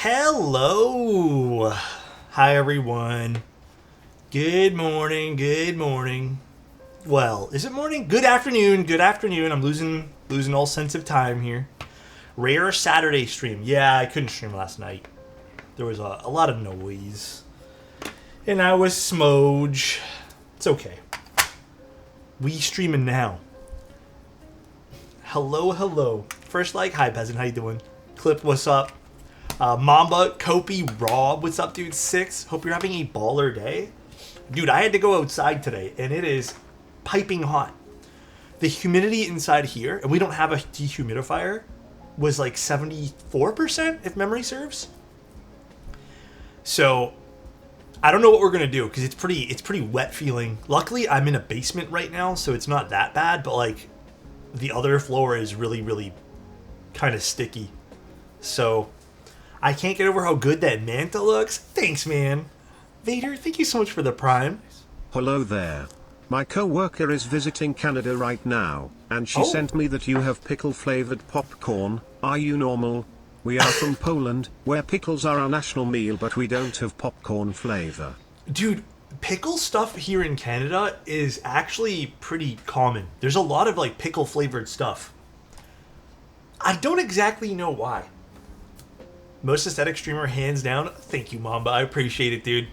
Hello. Hi, everyone. Good morning. Good morning. Well, is it morning? Good afternoon. Good afternoon. I'm losing all sense of time here. Rare Saturday stream. Yeah, I couldn't stream last night. There was a lot of noise. And I was smooge. It's okay. We streaming now. Hello. First like, hi peasant, how you doing? Clip, what's up? Mamba, Kopi, Rob, what's up, dude? 6. Hope you're having a baller day. Dude, I had to go outside today, and it is piping hot. The humidity inside here, and we don't have a dehumidifier, was like 74%, if memory serves. So, I don't know what we're gonna do because it's pretty wet feeling. Luckily, I'm in a basement right now, so it's not that bad. But like, the other floor is really kind of sticky. So, I can't get over how good that manta looks. Thanks, man. Vader, thank you so much for the prime. Hello there. My co-worker is visiting Canada right now, and she sent me that you have pickle-flavored popcorn. Are you normal? We are from Poland, where pickles are our national meal, but we don't have popcorn flavor. Dude, pickle stuff here in Canada is actually pretty common. There's a lot of like pickle-flavored stuff. I don't exactly know why. Most aesthetic streamer, hands down. Thank you, Mamba. I appreciate it, dude.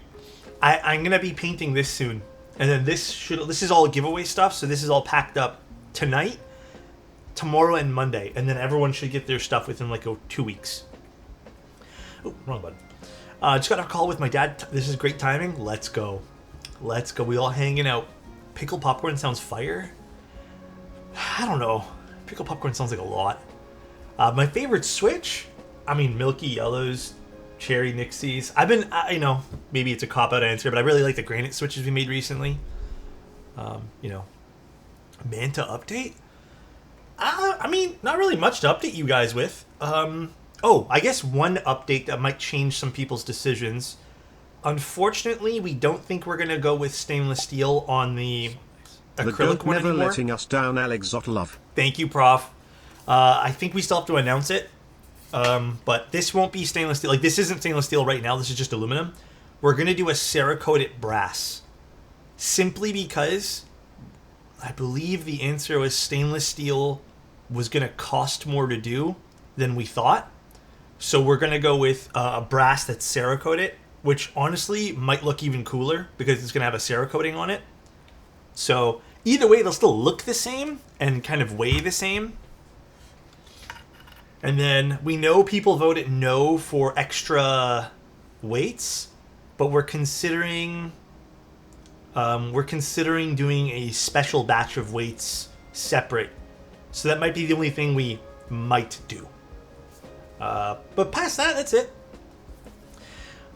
I'm gonna be painting this soon, and then this is all giveaway stuff. So this is all packed up tonight, tomorrow, and Monday, and then everyone should get their stuff within like 2 weeks. Oh, wrong button. Just got a call with my dad. This is great timing. Let's go. We all hanging out. Pickle popcorn sounds fire. I don't know. Pickle popcorn sounds like a lot. My favorite Switch. I mean, Milky Yellows, Cherry Nixies. I know, maybe it's a cop-out answer, but I really like the Granite Switches we made recently. Manta update? I mean, not really much to update you guys with. I guess one update that might change some people's decisions. Unfortunately, we don't think we're going to go with stainless steel on the acrylic one never anymore. Letting us down, Alexotos. Thank you, Prof. I think we still have to announce it. But this won't be stainless steel. Like, this isn't stainless steel right now. This is just aluminum. We're going to do a Cerakoted brass. Simply because I believe the answer was stainless steel was going to cost more to do than we thought. So we're going to go with a brass that's Cerakoted, which honestly might look even cooler because it's going to have a Cerakoting on it. So either way, they'll still look the same and kind of weigh the same. And then we know people voted no for extra weights, but we're considering doing a special batch of weights separate. So that might be the only thing we might do. But past that, that's it.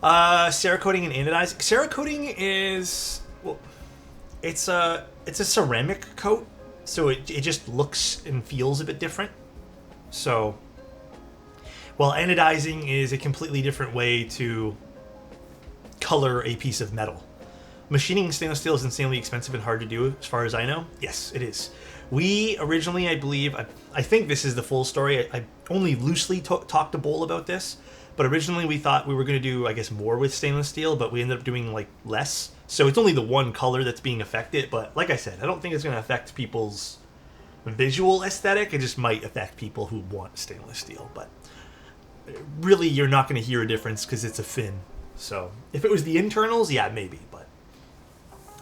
Cerakoting and anodizing. Cerakoting is, well, it's a ceramic coat, so it just looks and feels a bit different. So, while anodizing is a completely different way to color a piece of metal. Machining stainless steel is insanely expensive and hard to do, as far as I know. Yes, it is. We originally, I believe, I think this is the full story. I only loosely talked to Bowl about this, but originally we thought we were going to do, I guess, more with stainless steel, but we ended up doing, like, less. So it's only the one color that's being affected, but like I said, I don't think it's going to affect people's visual aesthetic. It just might affect people who want stainless steel, but really, you're not going to hear a difference because it's a fin. So, if it was the internals, yeah, maybe. But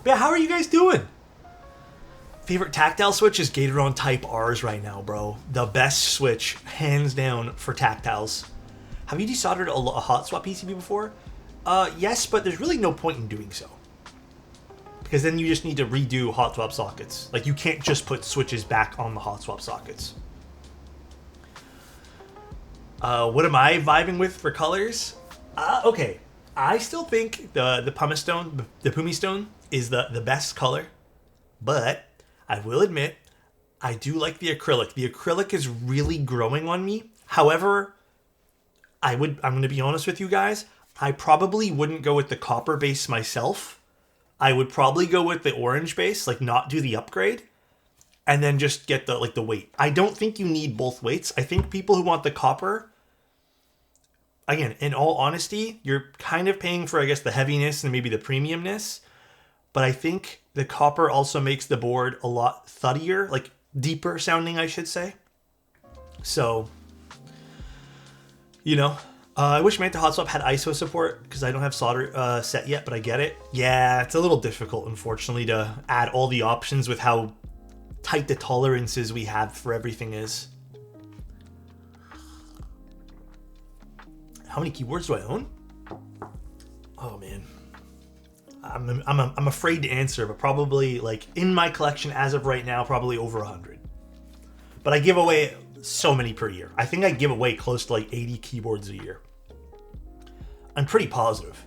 yeah, how are you guys doing? Favorite tactile switch is Gatoron Type R's right now, bro. The best switch, hands down, for tactiles. Have you desoldered a hot swap PCB before? Yes, but there's really no point in doing so. Because then you just need to redo hot swap sockets. Like, you can't just put switches back on the hot swap sockets. What am I vibing with for colors? Okay. I still think the pumice stone, the Pumi stone, is the best color. But I will admit, I do like the acrylic. The acrylic is really growing on me. However, I'm going to be honest with you guys. I probably wouldn't go with the copper base myself. I would probably go with the orange base, like not do the upgrade. And then just get the weight. I don't think you need both weights. I think people who want the copper again, in all honesty, you're kind of paying for, I guess, the heaviness and maybe the premiumness. But I think the copper also makes the board a lot thuddier, like deeper sounding, I should say. So, you know, I wish Manta Hot Swap had ISO support because I don't have solder set yet, but I get it. Yeah, it's a little difficult, unfortunately, to add all the options with how tight the tolerances we have for everything is. How many keyboards do I own? Oh, man. I'm afraid to answer, but probably, like, in my collection as of right now, probably over 100. But I give away so many per year. I think I give away close to like 80 keyboards a year. I'm pretty positive.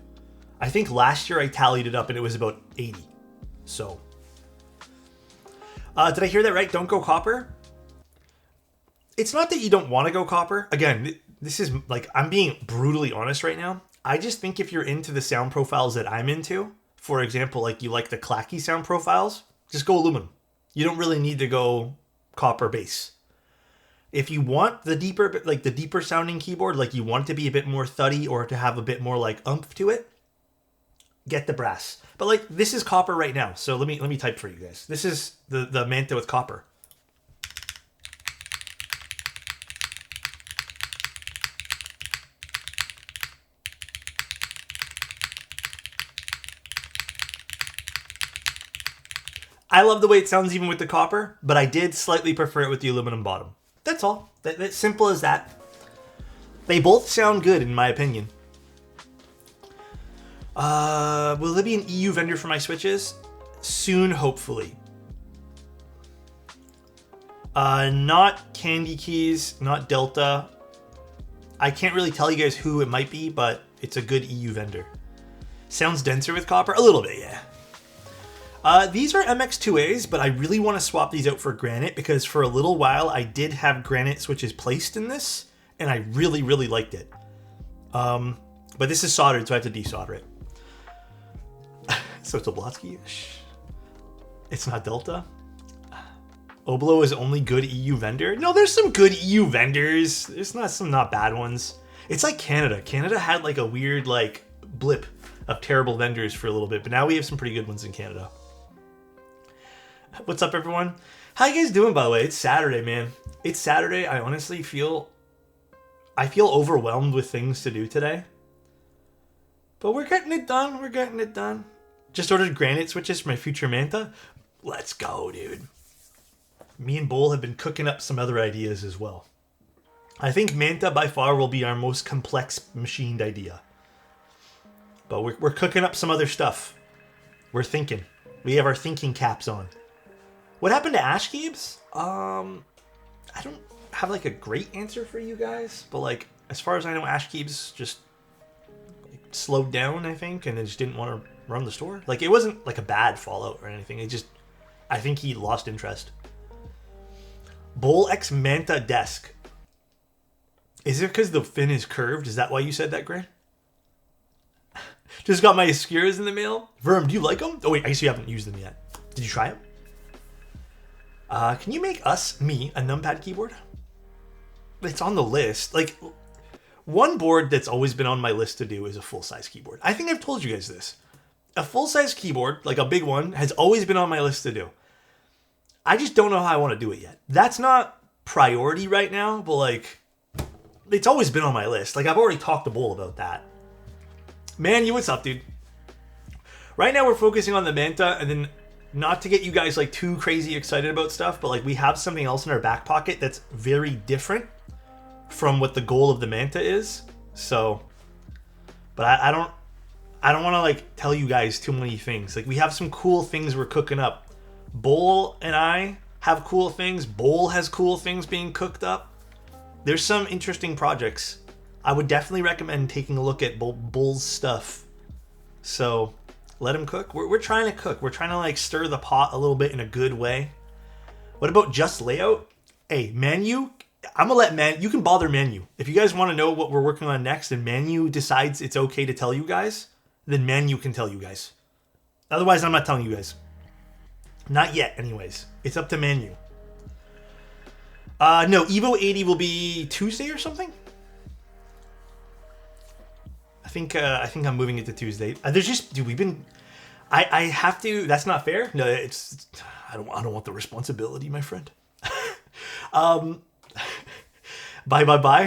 I think last year I tallied it up and it was about 80. So, did I hear that right? Don't go copper? It's not that you don't want to go copper. Again, this is like, I'm being brutally honest right now. I just think if you're into the sound profiles that I'm into, for example, like you like the clacky sound profiles, just go aluminum. You don't really need to go copper base. If you want the deeper sounding keyboard, like you want it to be a bit more thuddy or to have a bit more like oomph to it, get the brass. But like this is copper right now, so let me type for you guys. This is the Manta with copper. I love the way it sounds even with the copper, but I did slightly prefer it with the aluminum bottom. That's all. That's simple as that. They both sound good in my opinion. Will there be an EU vendor for my switches? Soon, hopefully. Not Candy Keys, not Delta. I can't really tell you guys who it might be, but it's a good EU vendor. Sounds denser with copper? A little bit, yeah. These are MX2As, but I really want to swap these out for granite because for a little while I did have granite switches placed in this, and I really, really liked it. But this is soldered, so I have to desolder it. So it's a Blotsky? It's not Delta? Oblo is only good EU vendor? No, there's some good EU vendors. There's not some not bad ones. It's like Canada. Canada had like a weird like blip of terrible vendors for a little bit, but now we have some pretty good ones in Canada. What's up, everyone? How you guys doing, by the way? It's Saturday, man. It's Saturday. I honestly feel overwhelmed with things to do today. But we're getting it done. We're getting it done. Just ordered granite switches for my future Manta. Let's go, dude. Me and Bull have been cooking up some other ideas as well. I think Manta by far will be our most complex machined idea. But we're cooking up some other stuff. We're thinking. We have our thinking caps on. What happened to Ash Cubes? I don't have like a great answer for you guys, but like as far as I know, Ash Cubes just slowed down, I think, and they just didn't want to run the store. Like it wasn't like a bad fallout or anything. It just, I think he lost interest. Bull X Manta desk. Is it because the fin is curved? Is that why you said that, Grant? Just got my Ascuras in the mail. Verm, do you like them? Oh wait, I guess you haven't used them yet. Did you try them? Can you make me, a numpad keyboard? It's on the list. Like, one board that's always been on my list to do is a full-size keyboard. I think I've told you guys this. A full-size keyboard, like a big one, has always been on my list to do. I just don't know how I want to do it yet. That's not priority right now, but like, it's always been on my list. Like, I've already talked to Bull about that. Man, what's up, dude? Right now we're focusing on the Manta, and then not to get you guys like too crazy excited about stuff, but like we have something else in our back pocket that's very different from what the goal of the Manta is. So, but I don't want to like tell you guys too many things. Like we have some cool things we're cooking up. Bull and I have cool things. Bull has cool things being cooked up. There's some interesting projects. I would definitely recommend taking a look at Bull's stuff. So let him cook. We're trying to cook. We're trying to like stir the pot a little bit in a good way. What about just layout? Hey, Manu, I'm gonna let you can bother Manu. If you guys want to know what we're working on next and Manu decides it's okay to tell you guys, then Manu can tell you guys. Otherwise, I'm not telling you guys. Not yet, anyways. It's up to Manu. No, Evo 80 will be Tuesday or something? I think I'm moving it to Tuesday. There's just, dude, we've been. I have to. That's not fair. No, it's. I don't want the responsibility, my friend. Bye.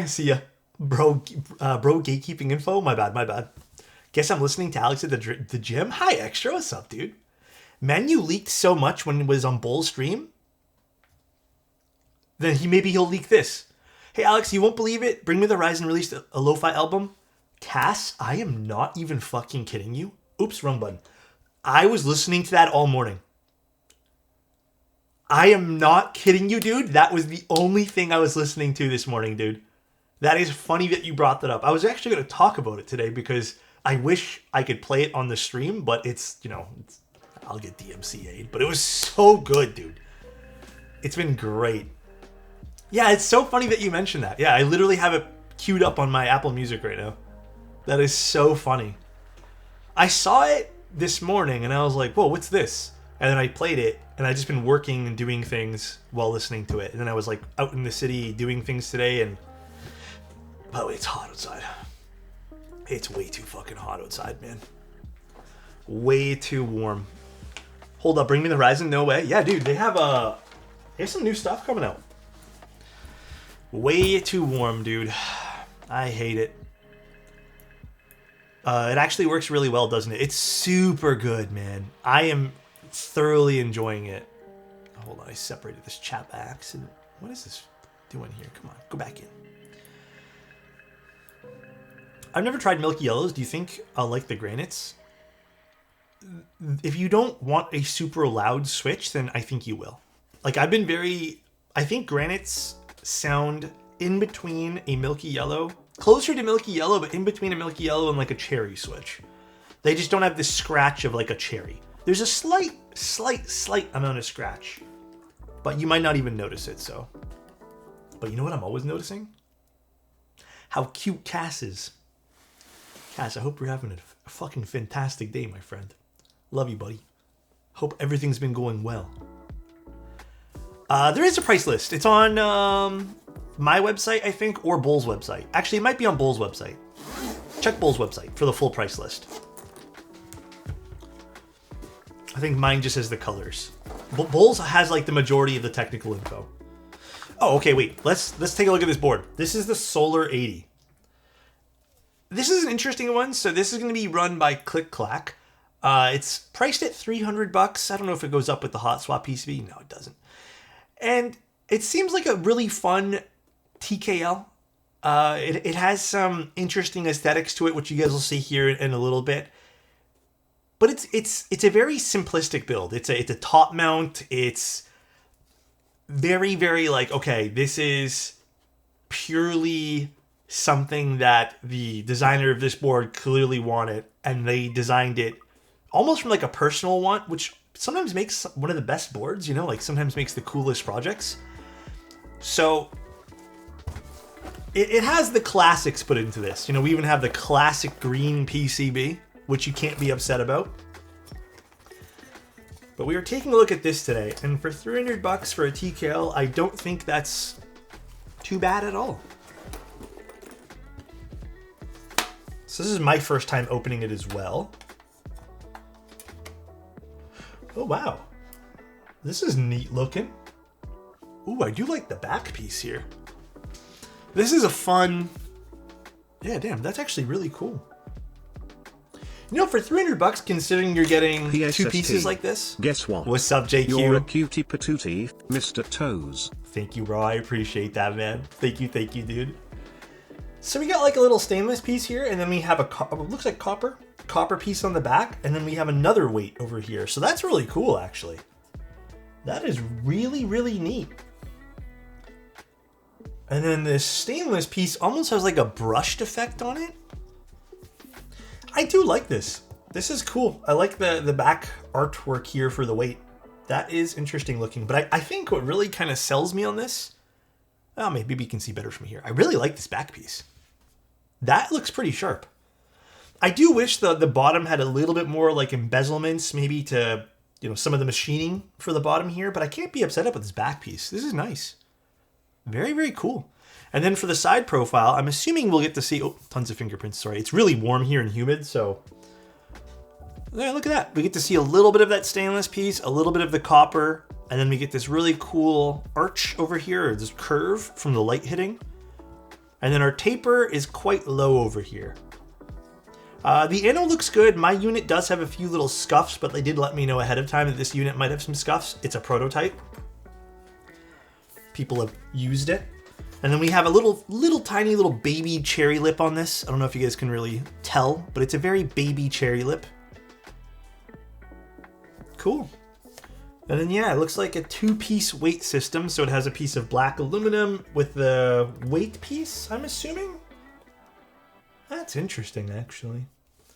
See ya, bro. Bro, gatekeeping info. My bad. Guess I'm listening to Alex at the gym. Hi, Extra. What's up, dude? Menu leaked so much when it was on Bull's stream. Then he'll leak this. Hey, Alex, you won't believe it. Bring Me the Horizon released a lo-fi album. Cass, I am not even fucking kidding you. Oops, wrong button. I was listening to that all morning. I am not kidding you, dude. That was the only thing I was listening to this morning, dude. That is funny that you brought that up. I was actually going to talk about it today because I wish I could play it on the stream, but I'll get DMCA'd. But it was so good, dude. It's been great. Yeah, it's so funny that you mentioned that. Yeah, I literally have it queued up on my Apple Music right now. That is so funny. I saw it this morning and I was like, whoa, what's this? And then I played it and I just been working and doing things while listening to it. And then I was like out in the city doing things today. And by the way, it's hot outside. It's way too fucking hot outside, man. Way too warm. Hold up, Bring Me the Horizon? No way. Yeah, dude, they have some new stuff coming out. Way too warm, dude. I hate it. It actually works really well, doesn't it? It's super good, man. I am thoroughly enjoying it. Hold on, I separated this chat by accident. What is this doing here? Come on, go back in. I've never tried Milky Yellows. Do you think I'll like the granites? If you don't want a super loud switch, then I think you will. Like, I think granites sound in between a Milky Yellow, closer to Milky Yellow, but in between a Milky Yellow and like a cherry switch. They just don't have this scratch of like a cherry. There's a slight amount of scratch, but you might not even notice it, so. But you know what I'm always noticing? How cute Cass is. Cass, I hope you're having a fucking fantastic day, my friend. Love you, buddy. Hope everything's been going well. There is a price list. It's on my website, I think, or Bull's website. Actually, it might be on Bull's website. Check Bull's website for the full price list. I think mine just has the colors. Bull's has like the majority of the technical info. Oh, okay, wait. Let's take a look at this board. This is the Solar 80. This is an interesting one. So this is going to be run by Click Clack. It's priced at $300. I don't know if it goes up with the hot swap PCB. No, it doesn't. And it seems like a really fun TKL. It has some interesting aesthetics to it, which you guys will see here in a little bit. But it's a very simplistic build. It's a top mount. It's very, very like, okay, this is purely something that the designer of this board clearly wanted, and they designed it almost from like a personal want, which sometimes makes one of the best boards, you know, like sometimes makes the coolest projects. So it has the classics put into this. You know, we even have the classic green PCB, which you can't be upset about. But we are taking a look at this today, and for $300 for a TKL, I don't think that's too bad at all. So this is my first time opening it as well. Oh, wow. This is neat looking. Ooh, I do like the back piece here. This is a fun... Yeah, damn, that's actually really cool. You know, for $300, considering you're getting PSST. Two pieces like this. Guess what? What's up, JQ? You're a cutie patootie, Mr. Toes. Thank you, bro. I appreciate that, man. Thank you, dude. So we got like a little stainless piece here, and then we have a looks like copper piece on the back, and then we have another weight over here. So that's really cool, actually. That is really, really neat. And then this stainless piece almost has like a brushed effect on it. I do like this. This is cool. I like the back artwork here for the weight. That is interesting looking. But I think what really kind of sells me on this, oh, maybe you can see better from here. I really like this back piece. That looks pretty sharp. I do wish the bottom had a little bit more like embezzlements, maybe to, you know, some of the machining for the bottom here, but I can't be upset up with this back piece. This is nice. Very, very cool. And then for the side profile, I'm assuming we'll get to see... Oh, tons of fingerprints, sorry. It's really warm here and humid, so... Yeah, look at that. We get to see a little bit of that stainless piece, a little bit of the copper, and then we get this really cool arch over here, or this curve from the light hitting. And then our taper is quite low over here. The anode looks good. My unit does have a few little scuffs, but they did let me know ahead of time that this unit might have some scuffs. It's a prototype. People have used it. And then we have a little tiny little baby cherry lip on this. I don't know if you guys can really tell, but it's a very baby cherry lip. Cool. And then yeah, it looks like a 2-piece weight system. So it has a piece of black aluminum with the weight piece, I'm assuming. That's interesting, actually.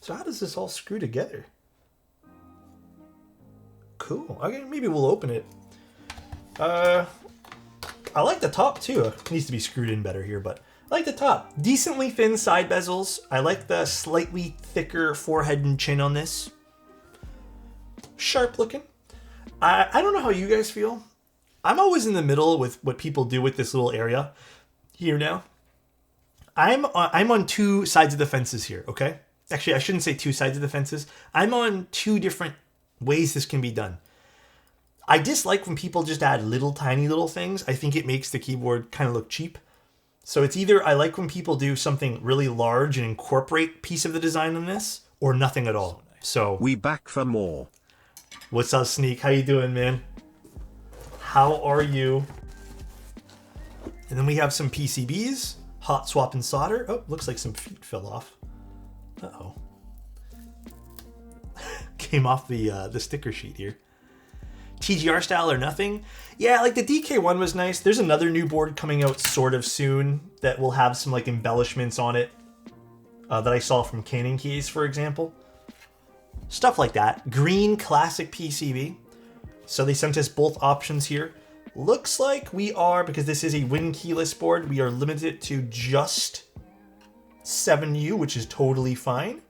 So how does this all screw together? Cool. Okay, maybe we'll open it. I like the top too. It needs to be screwed in better here, but I like the top. Decently thin side bezels. I like the slightly thicker forehead and chin on this. Sharp looking. I don't know how you guys feel. I'm always in the middle with what people do with this little area here now. I'm on two sides of the fences here, okay? Actually, I shouldn't say two sides of the fences. I'm on two different ways this can be done. I dislike when people just add tiny little things. I think it makes the keyboard kind of look cheap. So it's either I like when people do something really large and incorporate a piece of the design in this, or nothing at all. So we back for more. What's up, Sneak? How you doing, man? How are you? And then we have some PCBs. Hot swap and solder. Oh, looks like some feet fell off. Uh-oh. Came off the sticker sheet here. TGR style or nothing. Yeah, like the DK1 was nice. There's another new board coming out sort of soon that will have some like embellishments on it that I saw from Canon Keys, for example. Stuff like that. Green classic PCB. So they sent us both options here. Looks like we are, because this is a Win keyless board, we are limited to just 7U, which is totally fine.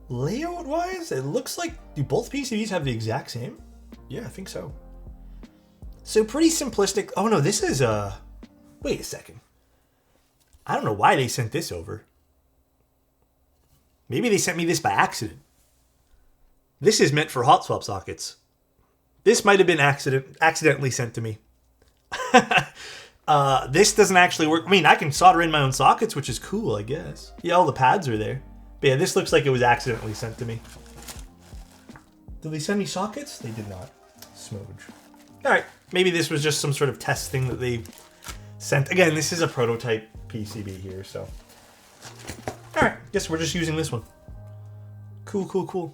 Layout-wise, it looks like, do both PCBs have the exact same? Yeah, I think so. So pretty simplistic. Oh no, this is wait a second. I don't know why they sent this over. Maybe they sent me this by accident. This is meant for hot swap sockets. This might have been accidentally sent to me. This doesn't actually work. I mean, I can solder in my own sockets, which is cool, I guess. Yeah, all the pads are there. But yeah, this looks like it was accidentally sent to me. Did they send me sockets? They did not. Smooge. Alright, maybe this was just some sort of test thing that they sent. Again, this is a prototype PCB here, so. Alright, guess we're just using this one. Cool, cool, cool.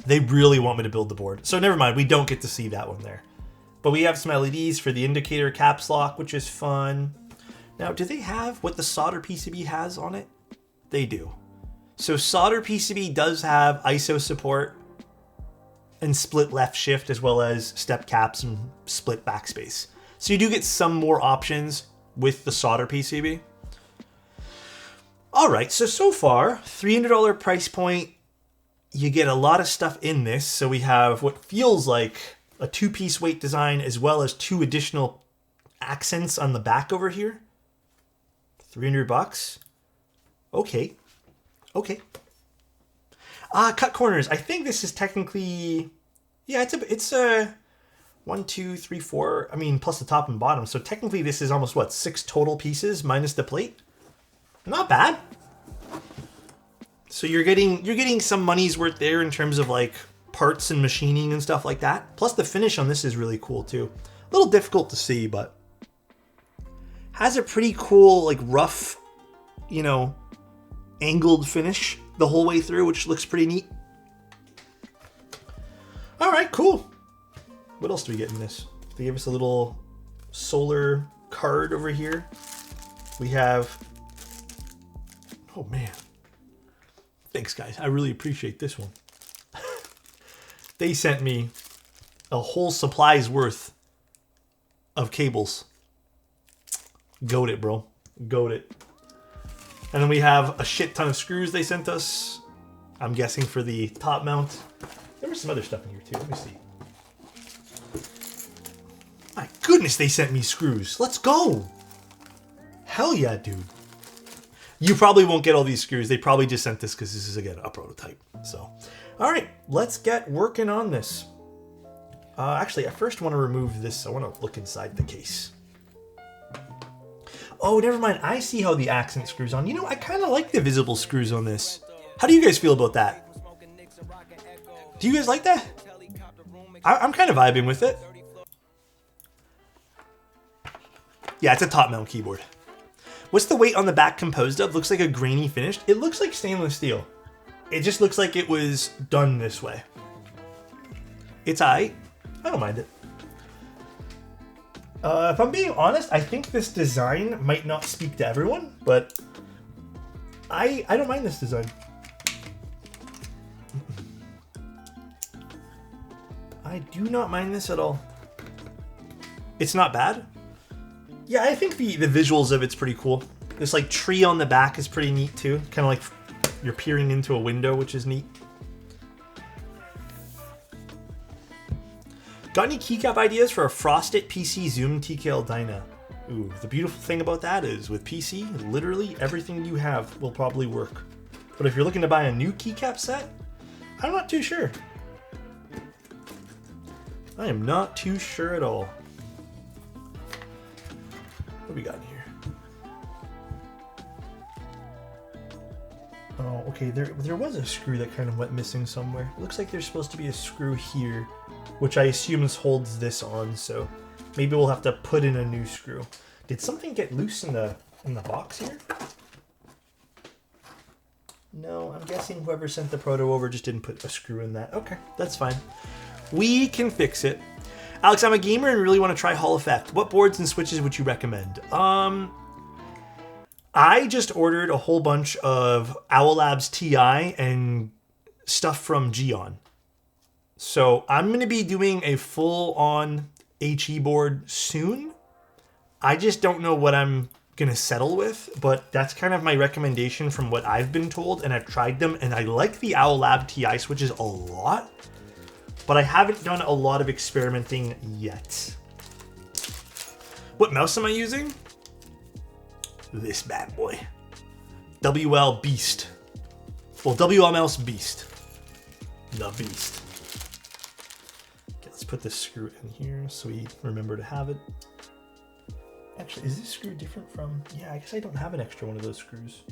They really want me to build the board. So never mind, we don't get to see that one there. But we have some LEDs for the indicator caps lock, which is fun. Now, do they have what the solder PCB has on it? They do. So solder PCB does have ISO support and split left shift, as well as step caps and split backspace. So you do get some more options with the solder PCB. All right, so far, $300 price point. You get a lot of stuff in this. So we have what feels like a 2-piece weight design, as well as 2 additional accents on the back over here. $300. Okay. Okay. Cut corners. I think this is technically, yeah, it's a 1, 2, 3, 4. I mean, plus the top and bottom. So technically this is almost what, 6 total pieces minus the plate. Not bad. So you're getting some money's worth there in terms of like parts and machining and stuff like that. Plus the finish on this is really cool too. A little difficult to see, but has a pretty cool like rough, you know, angled finish the whole way through, which looks pretty neat. All right, cool. What else do we get in this? They give us a little solar card over here. We have, oh man. Thanks, guys. I really appreciate this one. They sent me a whole supply's worth of cables. Goat it, bro. Goat it. And then we have a shit ton of screws they sent us. I'm guessing for the top mount. There was some other stuff in here too. Let me see. My goodness, they sent me screws. Let's go. Hell yeah, dude. You probably won't get all these screws. They probably just sent this because this is, again, a prototype. So, all right, let's get working on this. Actually, I first want to remove this. I want to look inside the case. Oh, never mind. I see how the accent screws on. You know, I kind of like the visible screws on this. How do you guys feel about that? Do you guys like that? I'm kind of vibing with it. Yeah, it's a top mount keyboard. What's the weight on the back composed of? Looks like a grainy finish. It looks like stainless steel. It just looks like it was done this way. It's aight. I don't mind it. If I'm being honest, I think this design might not speak to everyone, but I don't mind this design. I do not mind this at all. It's not bad. Yeah, I think the visuals of it's pretty cool. This like tree on the back is pretty neat too. Kind of like you're peering into a window, which is neat. Got any keycap ideas for a Frosted PC Zoom TKL Dyna? Ooh, the beautiful thing about that is with PC, literally everything you have will probably work. But if you're looking to buy a new keycap set, I'm not too sure. I am not too sure at all. What do we got in here? Oh, okay, there was a screw that kind of went missing somewhere. Looks like there's supposed to be a screw here, which I assume holds this on, so maybe we'll have to put in a new screw. Did something get loose in the box here? No, I'm guessing whoever sent the proto over just didn't put a screw in that. Okay, that's fine. We can fix it. Alex, I'm a gamer and really want to try Hall Effect. What boards and switches would you recommend? I just ordered a whole bunch of Owl Labs TI and stuff from Geon. So I'm going to be doing a full-on HE board soon. I just don't know what I'm going to settle with, but that's kind of my recommendation from what I've been told, and I've tried them, and I like the Owl Lab TI switches a lot, but I haven't done a lot of experimenting yet. What mouse am I using? This bad boy. WL Beast. Well, WL Mouse Beast. The Beast. Okay, let's put this screw in here so we remember to have it. Actually, is this screw different from... Yeah, I guess I don't have an extra one of those screws.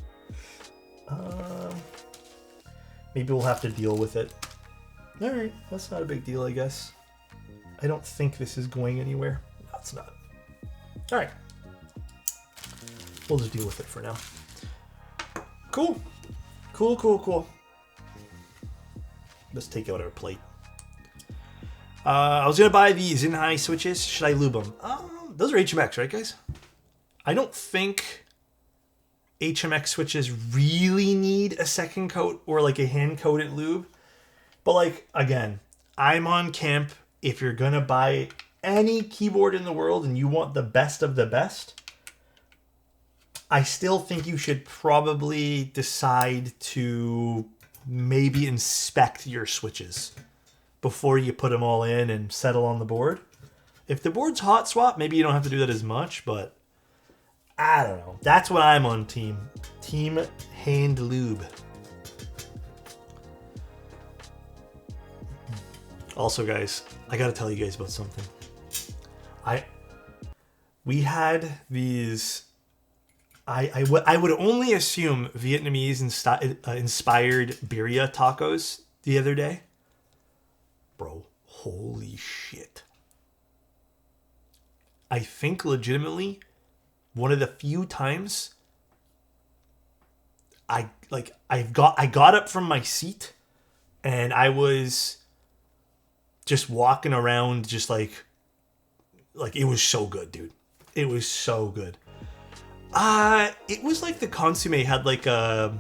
Maybe we'll have to deal with it. Alright, that's not a big deal, I guess. I don't think this is going anywhere. No, it's not. Alright. We'll just deal with it for now. Cool. Cool, cool, cool. Let's take out our plate. I was going to buy these in-high switches. Should I lube them? Those are HMX, right, guys? I don't think HMX switches really need a second coat or like a hand-coated lube. But like, again, I'm on camp. If you're going to buy any keyboard in the world and you want the best of the best, I still think you should probably decide to maybe inspect your switches before you put them all in and settle on the board. If the board's hot swap, maybe you don't have to do that as much, but I don't know. That's what I'm on team. Team hand lube. Also, guys, I gotta tell you guys about something. We had these... I would only assume Vietnamese inspired birria tacos the other day. Bro, holy shit. I think legitimately one of the few times I got up from my seat and I was just walking around just like it was so good, dude. It was so good. It was like the consomme had like a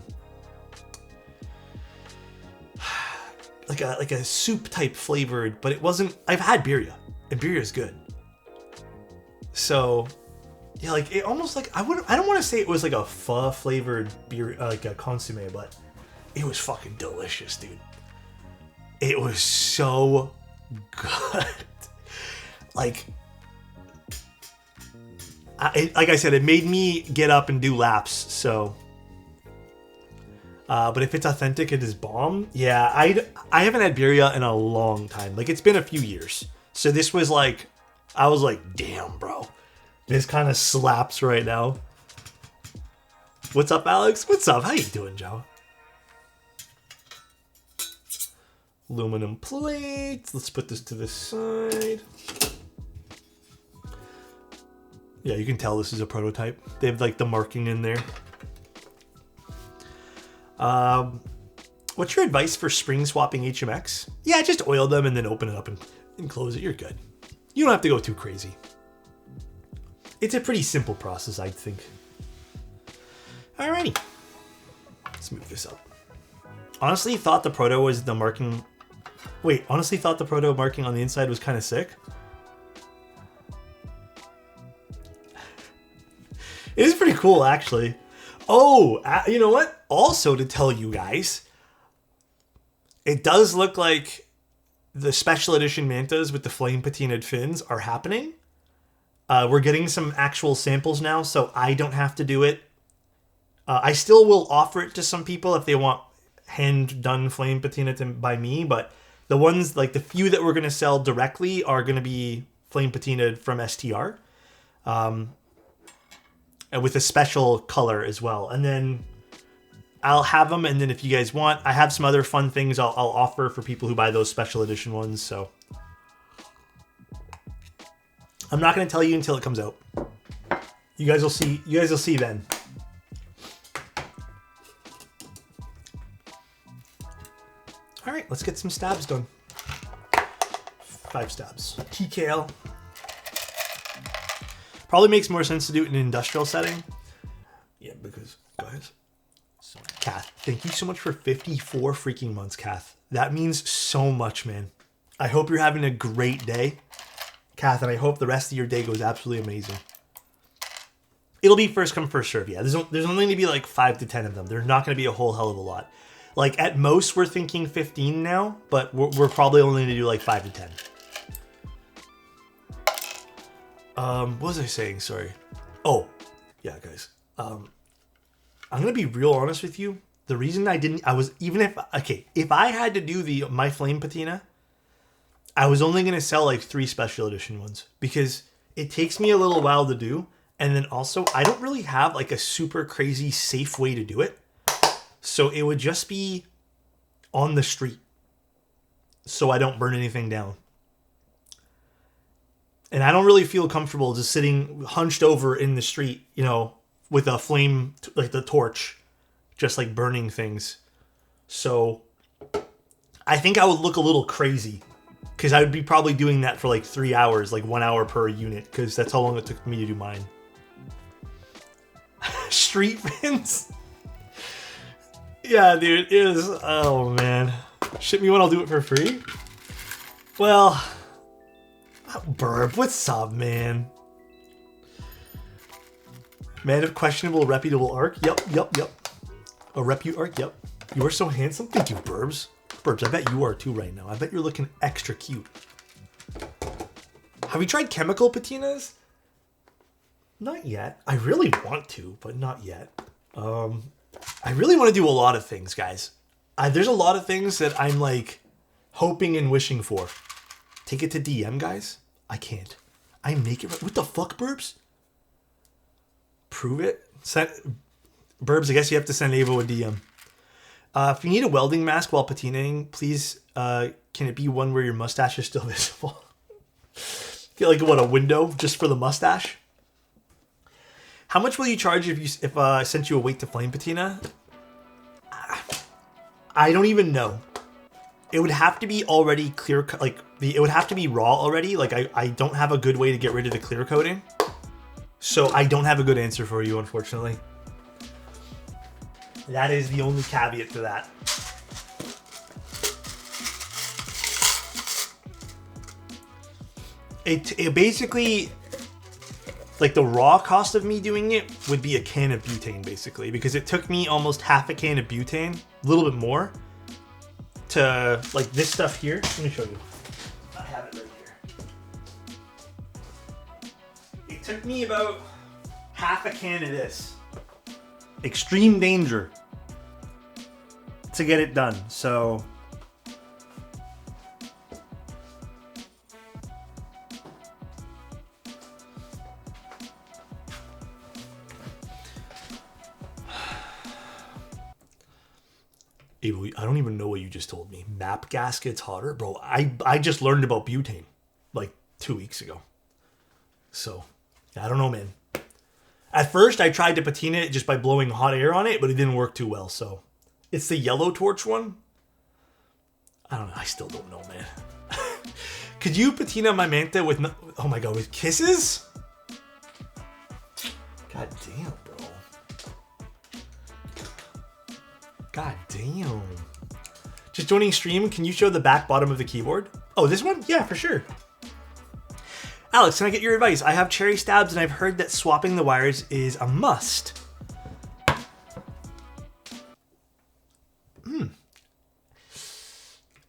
soup type flavored, but it wasn't. I've had birria, and birria is good. So, yeah, like it almost like I don't want to say it was like a pho flavored beer, like a consomme, but it was fucking delicious, dude. It was so good. Like, like I said, it made me get up and do laps. So, but if it's authentic, it is bomb. Yeah, I haven't had birria in a long time. Like it's been a few years. So this was like, I was like, damn, bro, this kind of slaps right now. What's up, Alex? What's up? How you doing, Joe? Aluminum plates. Let's put this to the side. Yeah, you can tell this is a prototype. They have like the marking in there. What's your advice for spring swapping HMX? Yeah, just oil them and then open it up and close it. You're good. You don't have to go too crazy. It's a pretty simple process, I think. Alrighty. Let's move this up. Honestly, thought the proto was the marking... Wait, honestly thought the proto marking on the inside was kind of sick. It is pretty cool, actually. Oh, you know what? Also to tell you guys, it does look like the special edition mantas with the flame patinaed fins are happening. We're getting some actual samples now, so I don't have to do it. I still will offer it to some people if they want hand-done flame patina by me, but the ones, like the few that we're going to sell directly are going to be flame patinaed from STR. And with a special color as well. And then I'll have them, and then if you guys want, I have some other fun things I'll offer for people who buy those special edition ones, so. I'm not going to tell you until it comes out. You guys will see then. All right, let's get some stabs done. 5 stabs. TKL. Probably makes more sense to do it in an industrial setting. Yeah, because, guys. Kath, thank you so much for 54 freaking months, Kath. That means so much, man. I hope you're having a great day, Kath, and I hope the rest of your day goes absolutely amazing. It'll be first come, first serve, yeah. There's only going to be like 5 to 10 of them. There's not going to be a whole hell of a lot. Like, at most, we're thinking 15 now, but we're probably only going to do like 5 to 10. What was I saying? Sorry. Oh, yeah, guys. I'm gonna be real honest with you. The reason if I had to do my flame patina, I was only gonna sell like 3 special edition ones because it takes me a little while to do, and then also I don't really have like a super crazy safe way to do it, so it would just be on the street, so I don't burn anything down. And I don't really feel comfortable just sitting hunched over in the street, you know, with a flame, like the torch, just like burning things. So I think I would look a little crazy because I would be probably doing that for like 3 hours, like 1 hour per unit, because that's how long it took me to do mine. Street fins? Yeah, dude, it was, oh man. Ship me one, I'll do it for free? Well... Burp, what's up, man? Man of questionable, reputable arc? Yup. A repute arc? Yup. You are so handsome? Thank you, Burbs. Burbs, I bet you are too right now. I bet you're looking extra cute. Have you tried chemical patinas? Not yet. I really want to, but not yet. I really want to do a lot of things, guys. There's a lot of things that I'm like hoping and wishing for. Take it to DM, guys? I can't. I'm naked. What the fuck, Burbs? Prove it? Burbs, I guess you have to send Avo a DM. If you need a welding mask while patinaing, please, can it be one where your mustache is still visible? Get like, what, a window just for the mustache? How much will you charge if I sent you a weight to flame patina? I don't even know. It would have to be already clear, like, it would have to be raw already. Like, I don't have a good way to get rid of the clear coating. So I don't have a good answer for you, unfortunately. That is the only caveat to that. It basically, like, the raw cost of me doing it would be a can of butane, basically. Because it took me almost half a can of butane, a little bit more, to, like, this stuff here. Let me show you. I have it right here. It took me about half a can of this. Extreme danger to get it done. So I don't even know what you just told me. Map gaskets hotter? Bro, I just learned about butane like 2 weeks ago. So, I don't know, man. At first, I tried to patina it just by blowing hot air on it, but it didn't work too well, so. It's the yellow torch one? I don't know. I still don't know, man. Could you patina my Manta with, oh my god, with kisses? God damn, bro. God damn. Just joining stream, can you show the back bottom of the keyboard? Oh, this one? Yeah, for sure. Alex, can I get your advice? I have cherry stabs and I've heard that swapping the wires is a must.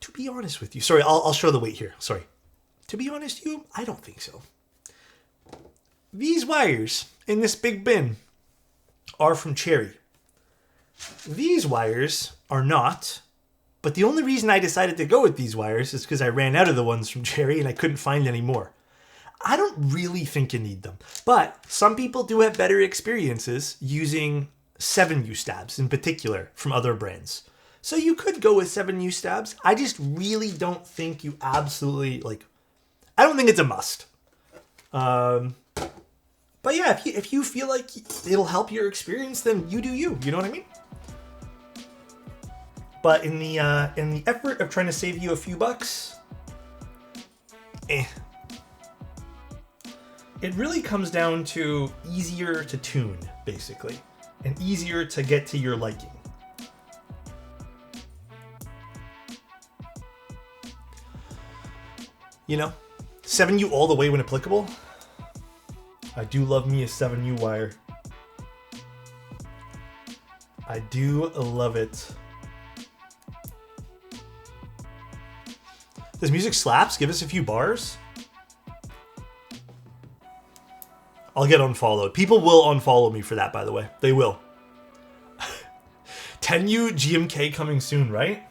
To be honest with you, sorry, I'll show the weight here. Sorry. To be honest with you, I don't think so. These wires in this big bin are from Cherry. These wires are not, but the only reason I decided to go with these wires is because I ran out of the ones from Cherry and I couldn't find any more. I don't really think you need them, but some people do have better experiences using 7U stabs in particular from other brands. So you could go with 7U stabs. I just really don't think you absolutely, like, I don't think it's a must. But yeah, if you feel like it'll help your experience, then you do you. You know what I mean? But in the effort of trying to save you a few bucks, It really comes down to easier to tune, basically, and easier to get to your liking. You know, 7U all the way when applicable. I do love me a 7U wire. I do love it. This music slaps. Give us a few bars. I'll get unfollowed. People will unfollow me for that, by the way. They will. 10U GMK coming soon, right?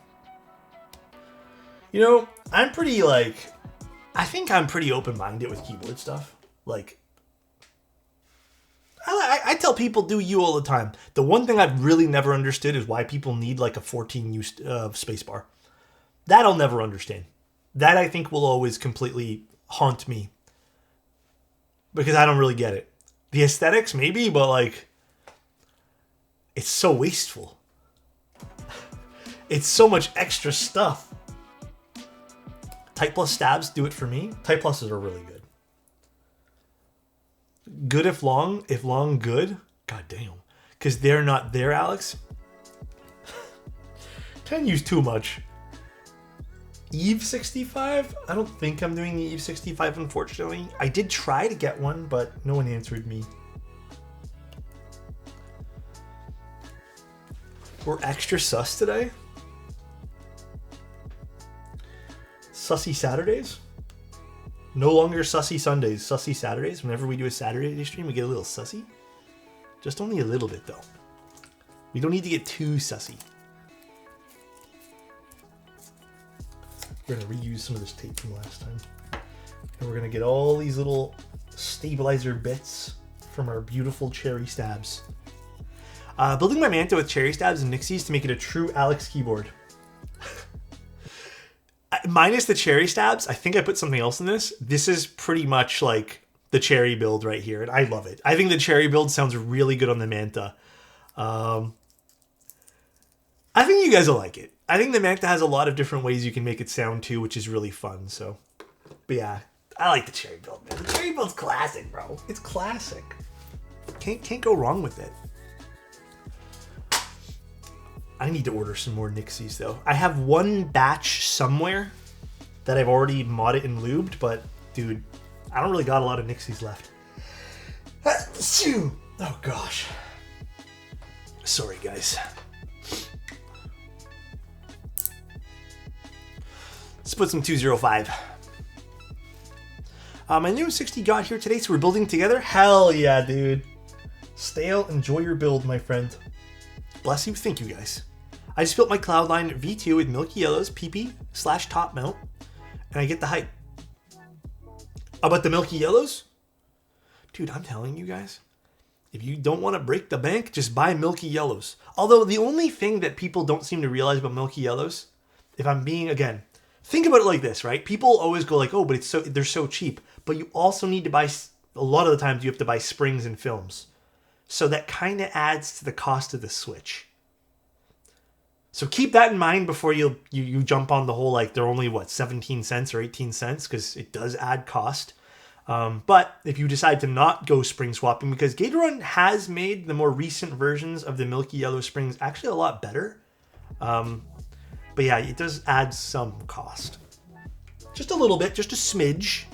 You know, I'm pretty, like... I think I'm pretty open-minded with keyboard stuff. Like... I tell people do you all the time. The one thing I've really never understood is why people need, like, a 14U spacebar. That I'll never understand. That, I think, will always completely haunt me. Because I don't really get it. The aesthetics, maybe, but like... It's so wasteful. It's so much extra stuff. Type Plus stabs do it for me. Type Pluses are really good. Good if long good. God damn. Because they're not there, Alex. 10U's too much. Eve 65? I don't think I'm doing the Eve 65, unfortunately. I did try to get one, but no one answered me. We're extra sus today? Sussy Saturdays? No longer sussy Sundays, sussy Saturdays. Whenever we do a Saturday stream, we get a little sussy. Just only a little bit, though. We don't need to get too sussy. We're going to reuse some of this tape from last time. And we're going to get all these little stabilizer bits from our beautiful cherry stabs. Building my Manta with cherry stabs and Nixies to make it a true Alex keyboard. Minus the cherry stabs, I think I put something else in this. This is pretty much like the cherry build right here, and I love it. I think the cherry build sounds really good on the Manta. I think you guys will like it. I think the Manta has a lot of different ways you can make it sound too, which is really fun. So, but yeah, I like the cherry build, man. The cherry build's classic, bro. It's classic. Can't go wrong with it. I need to order some more Nixies though. I have one batch somewhere that I've already modded and lubed, but dude, I don't really got a lot of Nixies left. Oh gosh. Sorry guys. Let's put some 205. My new 60 got here today, so we're building together. Hell yeah, dude. Stale, enjoy your build, my friend. Bless you. Thank you, guys. I just built my Cloudline V2 with Milky Yellows, PP/top mount, and I get the hype. About the Milky Yellows? Dude, I'm telling you guys, if you don't want to break the bank, just buy Milky Yellows. Although the only thing that people don't seem to realize about Milky Yellows, if I'm being, again, think about it like this, right? People always go like, oh, but they're so cheap. But you also need to buy, a lot of the times you have to buy springs and films. So that kind of adds to the cost of the Switch. So keep that in mind before you jump on the whole, like, they're only, 17 cents or 18 cents, because it does add cost. But if you decide to not go spring swapping, because Gatorun has made the more recent versions of the Milky Yellow springs actually a lot better. But yeah, it does add some cost. Just a little bit, just a smidge.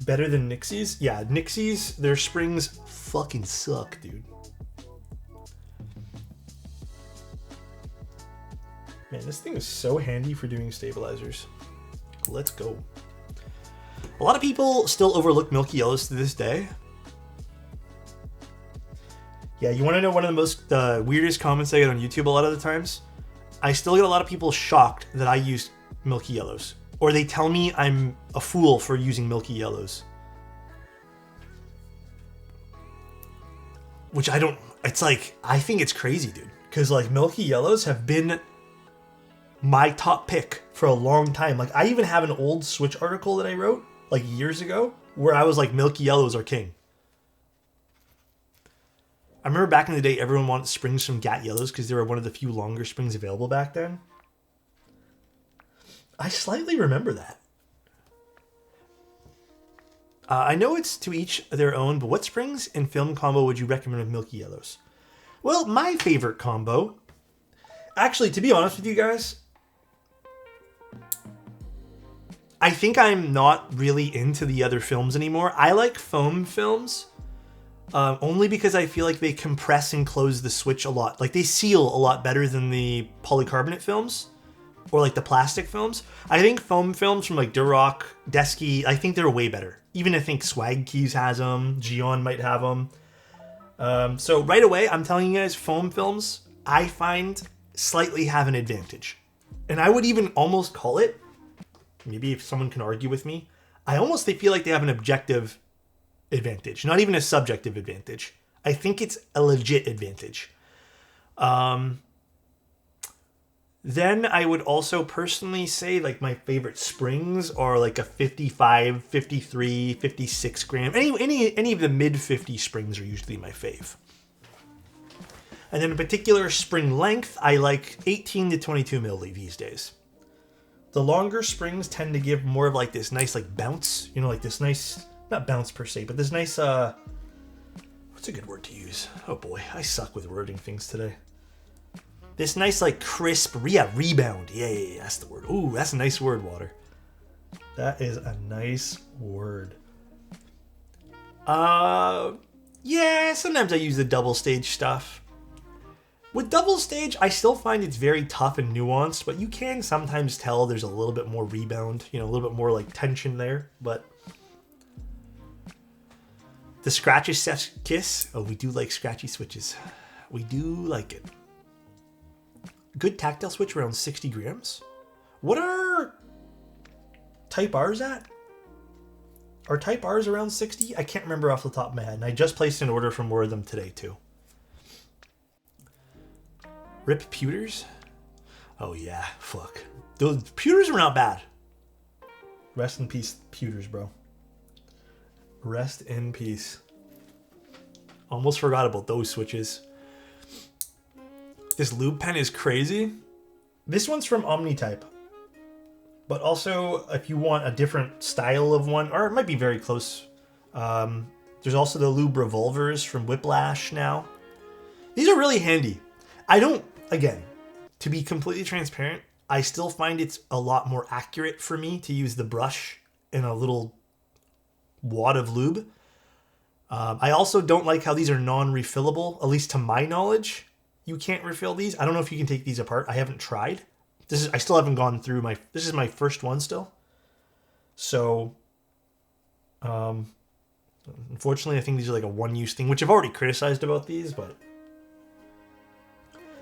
Better than Nixie's? Yeah, Nixie's, their springs fucking suck, dude. Man, this thing is so handy for doing stabilizers. Let's go. A lot of people still overlook Milky Yellows to this day. Yeah, you want to know one of the most weirdest comments I get on YouTube a lot of the times? I still get a lot of people shocked that I use Milky Yellows. Or they tell me I'm a fool for using Milky Yellows. Which I don't... It's like, I think it's crazy, dude. Because, like, Milky Yellows have been my top pick for a long time. Like, I even have an old Switch article that I wrote, like, years ago, where I was like, Milky Yellows are king. I remember back in the day, everyone wanted springs from Gat Yellows because they were one of the few longer springs available back then. I slightly remember that. I know it's to each their own, but what springs and film combo would you recommend with Milky Yellows? Well, my favorite combo... Actually, to be honest with you guys, I think I'm not really into the other films anymore. I like foam films, only because I feel like they compress and close the Switch a lot. Like, they seal a lot better than the polycarbonate films, or like the plastic films. I think foam films from like Durock, Desky, I think they're way better. Even I think Swag Keys has them, Gion might have them. So right away, I'm telling you guys, foam films, I find slightly have an advantage. And I would even almost call it, maybe if someone can argue with me, I almost feel like they have an objective advantage, not even a subjective advantage. I think it's a legit advantage. Then I would also personally say like my favorite springs are like a 55, 53, 56 gram. Any of the mid 50 springs are usually my fave. And then in particular spring length, I like 18 to 22 milli these days. The longer springs tend to give more of like this nice like bounce, you know, like this nice, not bounce per se, but this nice, what's a good word to use? Oh boy, I suck with wording things today. This nice like crisp, rebound. Yeah, that's the word. Ooh, that's a nice word, Water. That is a nice word. Yeah, sometimes I use the double stage stuff. With double stage, I still find it's very tough and nuanced, but you can sometimes tell there's a little bit more rebound, you know, a little bit more like tension there, but the scratchy kiss. Oh, we do like scratchy switches. We do like it. Good tactile switch around 60 grams. What are Type R's at? Are Type R's around 60? I can't remember off the top of my head, and I just placed an order for more of them today too. Rip pewters? Oh yeah, fuck. Those pewters were not bad. Rest in peace, pewters, bro. Rest in peace. Almost forgot about those switches. This lube pen is crazy. This one's from Omnitype. But also, if you want a different style of one, or it might be very close, there's also the lube revolvers from Whiplash now. These are really handy. I don't, again, to be completely transparent, I still find it's a lot more accurate for me to use the brush in a little wad of lube. I also don't like how these are non-refillable, at least to my knowledge. You can't refill these. I don't know if you can take these apart. I haven't tried. I still haven't gone through this is my first one still. So Unfortunately, I think these are like a one-use thing, which I've already criticized about these, but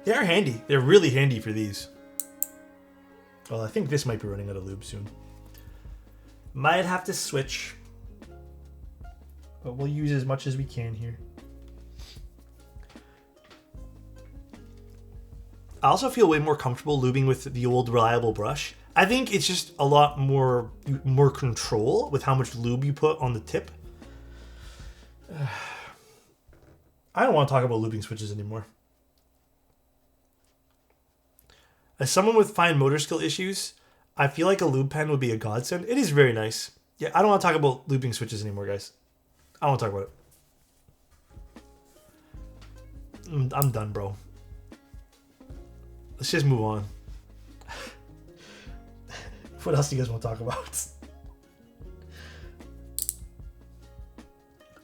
they are handy. They're really handy for these. Well, I think this might be running out of lube soon. Might have to switch, but we'll use as much as we can here. I also feel way more comfortable lubing with the old reliable brush. I think it's just a lot more control with how much lube you put on the tip. I don't want to talk about lubing switches anymore. As someone with fine motor skill issues, I feel like a lube pen would be a godsend. It is very nice. Yeah, I don't want to talk about lubing switches anymore, guys. I don't want to talk about it. I'm done, bro. Let's just move on. What else do you guys want to talk about?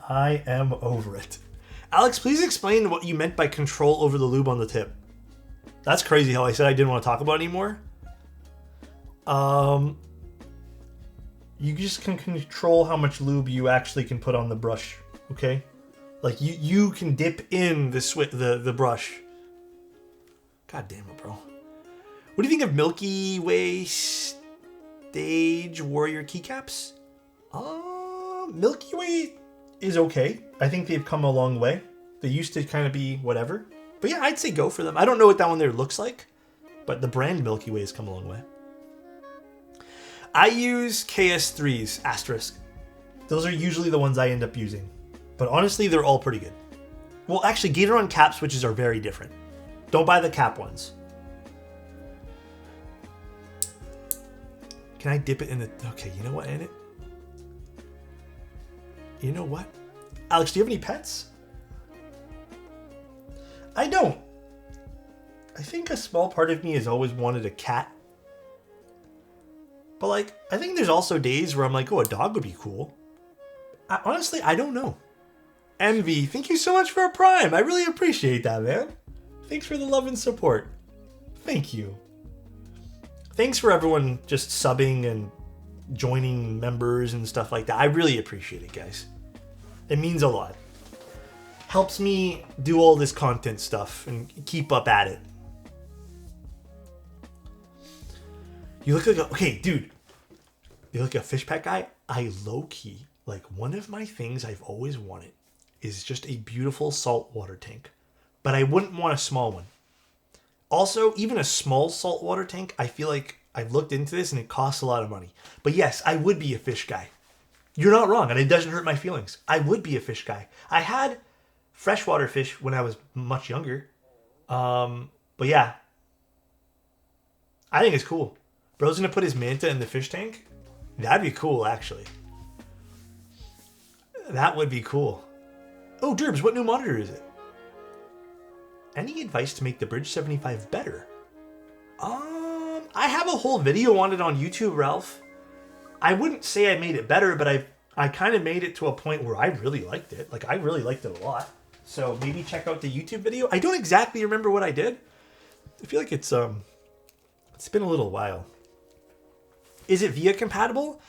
I am over it. Alex, please explain what you meant by control over the lube on the tip. That's crazy how I said I didn't want to talk about it anymore. You just can control how much lube you actually can put on the brush, okay? Like you can dip in the brush. God damn it, bro. What do you think of Milky Way Stage Warrior keycaps? Milky Way is okay. I think they've come a long way. They used to kind of be whatever. But yeah, I'd say go for them. I don't know what that one there looks like, but the brand Milky Way has come a long way. I use KS3s, asterisk. Those are usually the ones I end up using. But honestly, they're all pretty good. Well, actually, Gatoron cap switches are very different. Don't buy the cap ones. Can I dip it in the... Okay, you know what, in it? You know what? Alex, do you have any pets? I don't. I think a small part of me has always wanted a cat. But, like, I think there's also days where I'm like, oh, a dog would be cool. Honestly, I don't know. Envy, thank you so much for a Prime. I really appreciate that, man. Thanks for the love and support. Thank you. Thanks for everyone just subbing and joining members and stuff like that. I really appreciate it, guys. It means a lot. Helps me do all this content stuff and keep up at it. You look like a... Okay, dude. You look like a fish pet guy? I low-key, like, one of my things I've always wanted is just a beautiful saltwater tank. But I wouldn't want a small one. Also, even a small saltwater tank, I feel like I've looked into this and it costs a lot of money. But yes, I would be a fish guy. You're not wrong, and it doesn't hurt my feelings. I would be a fish guy. I had freshwater fish when I was much younger. But yeah. I think it's cool. Bro's gonna put his manta in the fish tank? That'd be cool, actually. That would be cool. Oh, Derbs, what new monitor is it? Any advice to make the Bridge 75 better? I have a whole video on it on YouTube, Ralph. I wouldn't say I made it better, but I kind of made it to a point where I really liked it. Like, I really liked it a lot. So maybe check out the YouTube video. I don't exactly remember what I did. I feel like it's been a little while. Is it VIA compatible?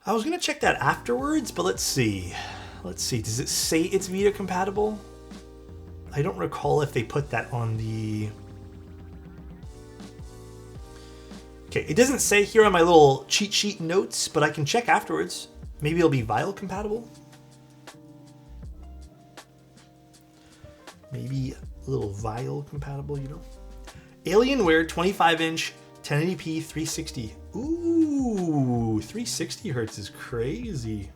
I was going to check that afterwards, but let's see. Let's see. Does it say it's VIA compatible? I don't recall if they put that on the... Okay, it doesn't say here on my little cheat sheet notes, but I can check afterwards. Maybe it'll be Vial compatible? Maybe a little Vial compatible, you know? Alienware 25-inch 1080p 360. Ooh, 360 hertz is crazy.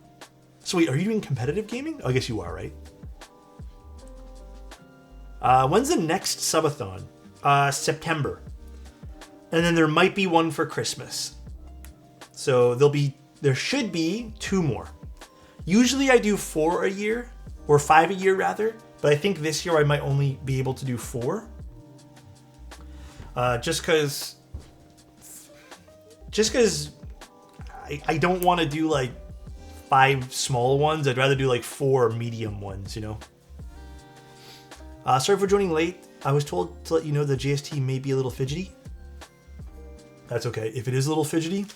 So wait, are you doing competitive gaming? Oh, I guess you are, right? When's the next subathon? September. And then there might be one for Christmas. So there should be 2 more. Usually I do 4 a year, or 5 a year rather, but I think this year I might only be able to do 4. Just because I don't want to do like 5 small ones. I'd rather do like 4 medium ones, you know? Sorry for joining late. I was told to let you know the JST may be a little fidgety. That's okay. If it is a little fidgety,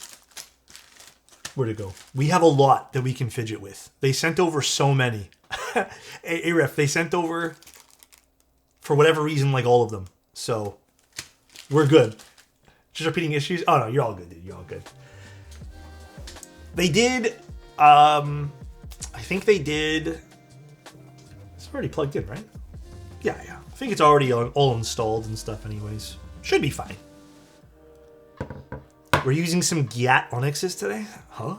Where'd it go? We have a lot that we can fidget with. They sent over so many. Hey, Ref, they sent over, for whatever reason, like all of them. So, we're good. Just repeating issues? Oh, no, you're all good, dude. You're all good. They did, I think they did, it's already plugged in, right? Yeah. I think it's already all installed and stuff anyways. Should be fine. We're using some Gyat Onyxes today? Huh?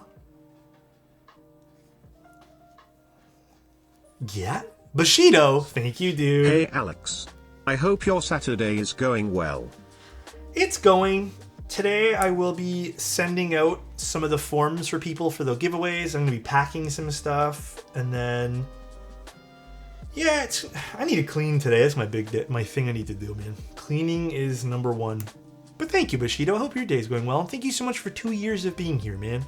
Gyat? Bushido! Thank you, dude. Hey Alex. I hope your Saturday is going well. It's going. Today I will be sending out some of the forms for people for the giveaways. I'm going to be packing some stuff. And then... yeah, I need to clean today. That's my thing I need to do, man. Cleaning is number one. But thank you, Bushido. I hope your day's going well. And thank you so much for 2 years of being here, man.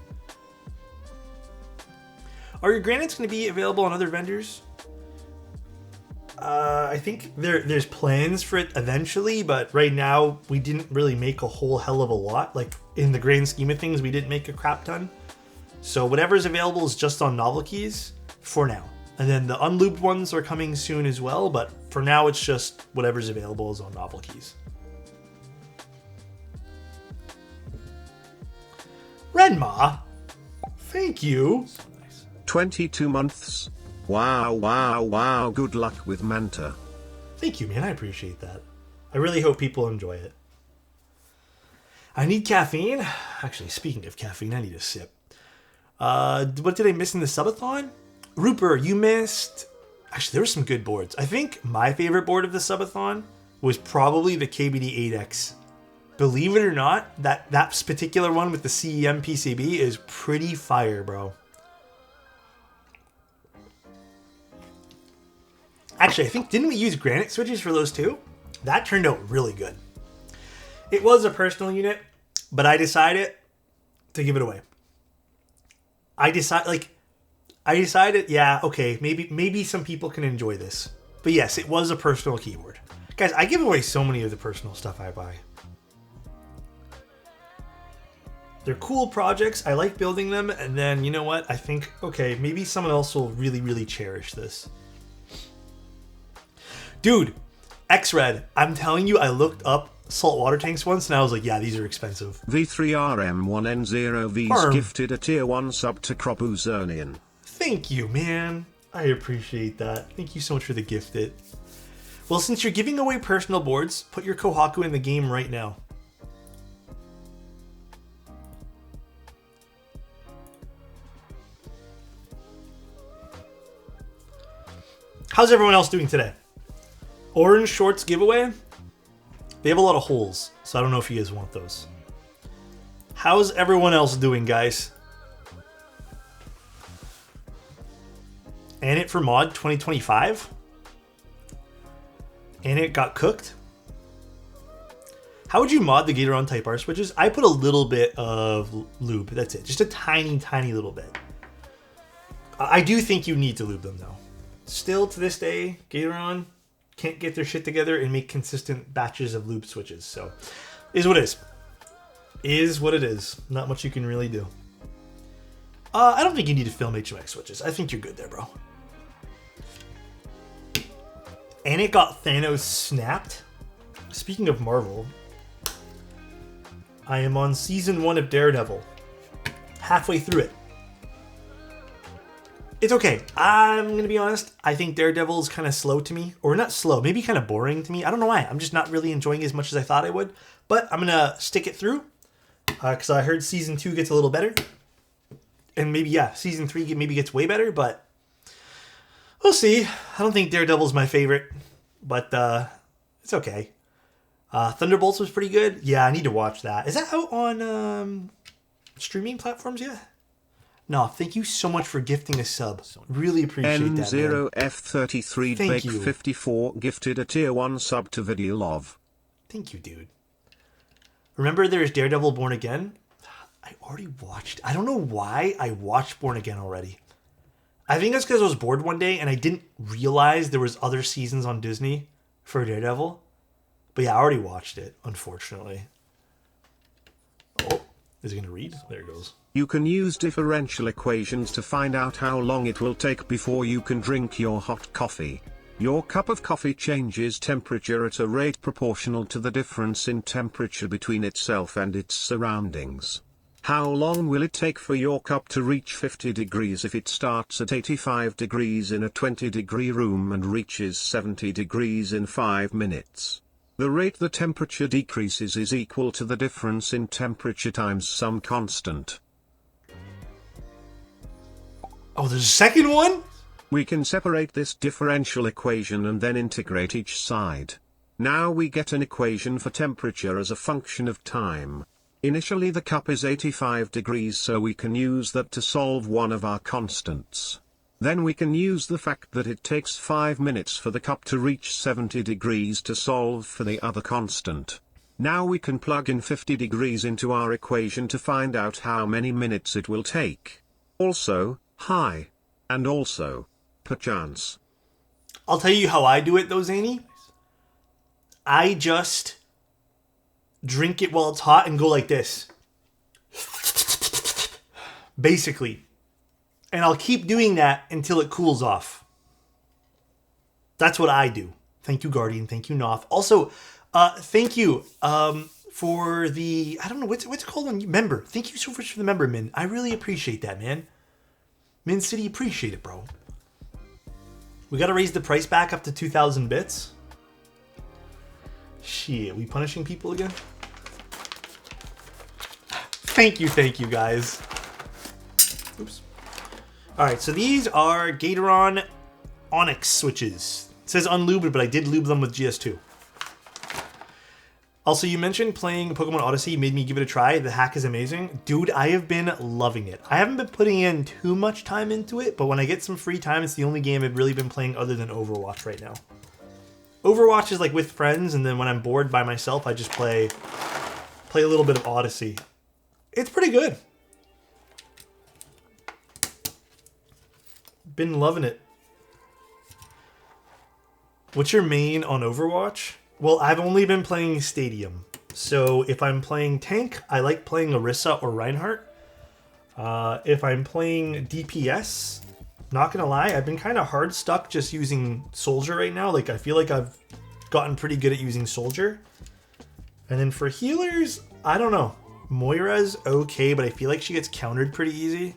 Are your granites going to be available on other vendors? I think there's plans for it eventually, but right now we didn't really make a whole hell of a lot. Like, in the grand scheme of things, we didn't make a crap ton. So whatever's available is just on novel keys for now. And then the unlubed ones are coming soon as well, but for now it's just whatever's available is on novel keys. Renma, thank you. 22 months. Wow. Good luck with Manta. Thank you, man. I appreciate that. I really hope people enjoy it. I need caffeine. Actually, speaking of caffeine, I need a sip. What did I miss in the subathon? Rupert, you missed... actually, there were some good boards. I think my favorite board of the subathon was probably the KBD 8X. Believe it or not, that particular one with the CEM PCB is pretty fire, bro. Actually, I think, didn't we use granite switches for those too? That turned out really good. It was a personal unit, but I decided to give it away. I decided, yeah, okay, maybe some people can enjoy this. But yes, it was a personal keyboard. Guys, I give away so many of the personal stuff I buy. They're cool projects. I like building them. And then, you know what? I think, okay, maybe someone else will really, really cherish this. Dude, X-Red, I'm telling you, I looked up saltwater tanks once and I was like, yeah, these are expensive. V3RM1N0V's gifted a tier 1 sub to Kropuzernian. Thank you, man. I appreciate that. Thank you so much for the gifted. Well, since you're giving away personal boards, put your Kohaku in the game right now. How's everyone else doing today? Orange shorts giveaway? They have a lot of holes, so I don't know if you guys want those. How's everyone else doing, guys? And it for mod 2025? And it got cooked? How would you mod the Gatoron Type R switches? I put a little bit of lube, that's it. Just a tiny, tiny little bit. I do think you need to lube them, though. Still, to this day, Gatoron can't get their shit together and make consistent batches of lube switches. So, is what it is. Is what it is. Not much you can really do. I don't think you need to film HMX switches. I think you're good there, bro. And it got Thanos snapped. Speaking of Marvel, I am on season 1 of Daredevil. Halfway through it. It's okay. I'm going to be honest. I think Daredevil is kind of slow to me. Or not slow. Maybe kind of boring to me. I don't know why. I'm just not really enjoying it as much as I thought I would. But I'm going to stick it through. Because I heard season 2 gets a little better. And maybe, yeah, season 3 maybe gets way better. But we'll see. I don't think Daredevil's my favorite. But it's okay. Thunderbolts was pretty good. Yeah, I need to watch that. Is that out on streaming platforms yet? No, thank you so much for gifting a sub. Really appreciate that, N0F33 Bake 54 gifted a tier 1 sub to Video Love. Thank you, dude. Remember there's Daredevil Born Again? I already watched. I don't know why I watched Born Again already. I think that's because I was bored one day and I didn't realize there was other seasons on Disney for Daredevil. But yeah, I already watched it, unfortunately. Oh, Is it going to read? There it goes. You can use differential equations to find out how long it will take before you can drink your hot coffee. Your cup of coffee changes temperature at a rate proportional to the difference in temperature between itself and its surroundings. How long will it take for your cup to reach 50 degrees if it starts at 85 degrees in a 20-degree room and reaches 70 degrees in 5 minutes? The rate the temperature decreases is equal to the difference in temperature times some constant. Oh, there's a second one? We can separate this differential equation and then integrate each side. Now we get an equation for temperature as a function of time. Initially the cup is 85 degrees, so we can use that to solve one of our constants. Then we can use the fact that it takes 5 minutes for the cup to reach 70 degrees to solve for the other constant. Now we can plug in 50 degrees into our equation to find out how many minutes it will take. Also, and also, perchance. I'll tell you how I do it though, Zany. I just drink it while it's hot and go like this. Basically. And I'll keep doing that until it cools off. That's what I do. Thank you, Guardian. Thank you, Noth. Also, thank you for the, I don't know, what's it called on member. Thank you so much for the member, Min. I really appreciate that, man. Min City, appreciate it, bro. We got to raise the price back up to 2,000 bits. Shit, we punishing people again? Thank you, guys. Oops. Alright, so these are Gatoron Onyx switches. It says unlubed, but I did lube them with GS2. Also, you mentioned playing Pokemon Odyssey made me give it a try. The hack is amazing. Dude, I have been loving it. I haven't been putting in too much time into it, but when I get some free time, it's the only game I've really been playing other than Overwatch right now. Overwatch is like with friends, and then when I'm bored by myself, I just play a little bit of Odyssey. It's pretty good. Been loving it. What's your main on Overwatch? Well, I've only been playing Stadium. So if I'm playing tank, I like playing Orisa or Reinhardt. If I'm playing DPS, not gonna lie, I've been kind of hard stuck just using Soldier right now. Like, I feel like I've gotten pretty good at using Soldier. And then for healers, I don't know. Moira's okay, but I feel like she gets countered pretty easy.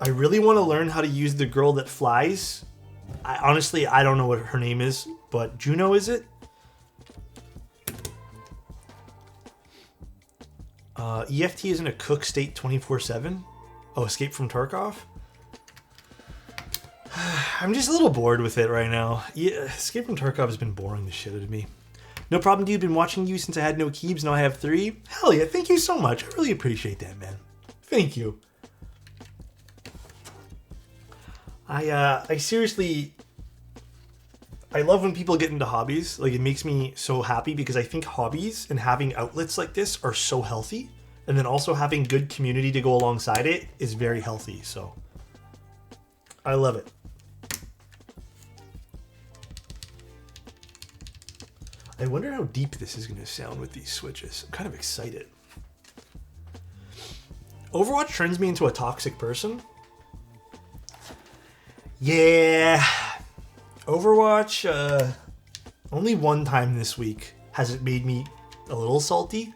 I really want to learn how to use the girl that flies. Honestly, I don't know what her name is, but Juno, is it? EFT is in a cook state 24/7. Oh, Escape from Tarkov? I'm just a little bored with it right now. Yeah, Escape from Tarkov has been boring the shit out of me. No problem, dude. Been watching you since I had no keybs. Now I have 3. Hell yeah, thank you so much. I really appreciate that, man. Thank you. I seriously, I love when people get into hobbies. Like, it makes me so happy because I think hobbies and having outlets like this are so healthy. And then also having good community to go alongside it is very healthy. So I love it. I wonder how deep this is going to sound with these switches. I'm kind of excited. Overwatch turns me into a toxic person. Yeah. Overwatch, only one time this week has it made me a little salty.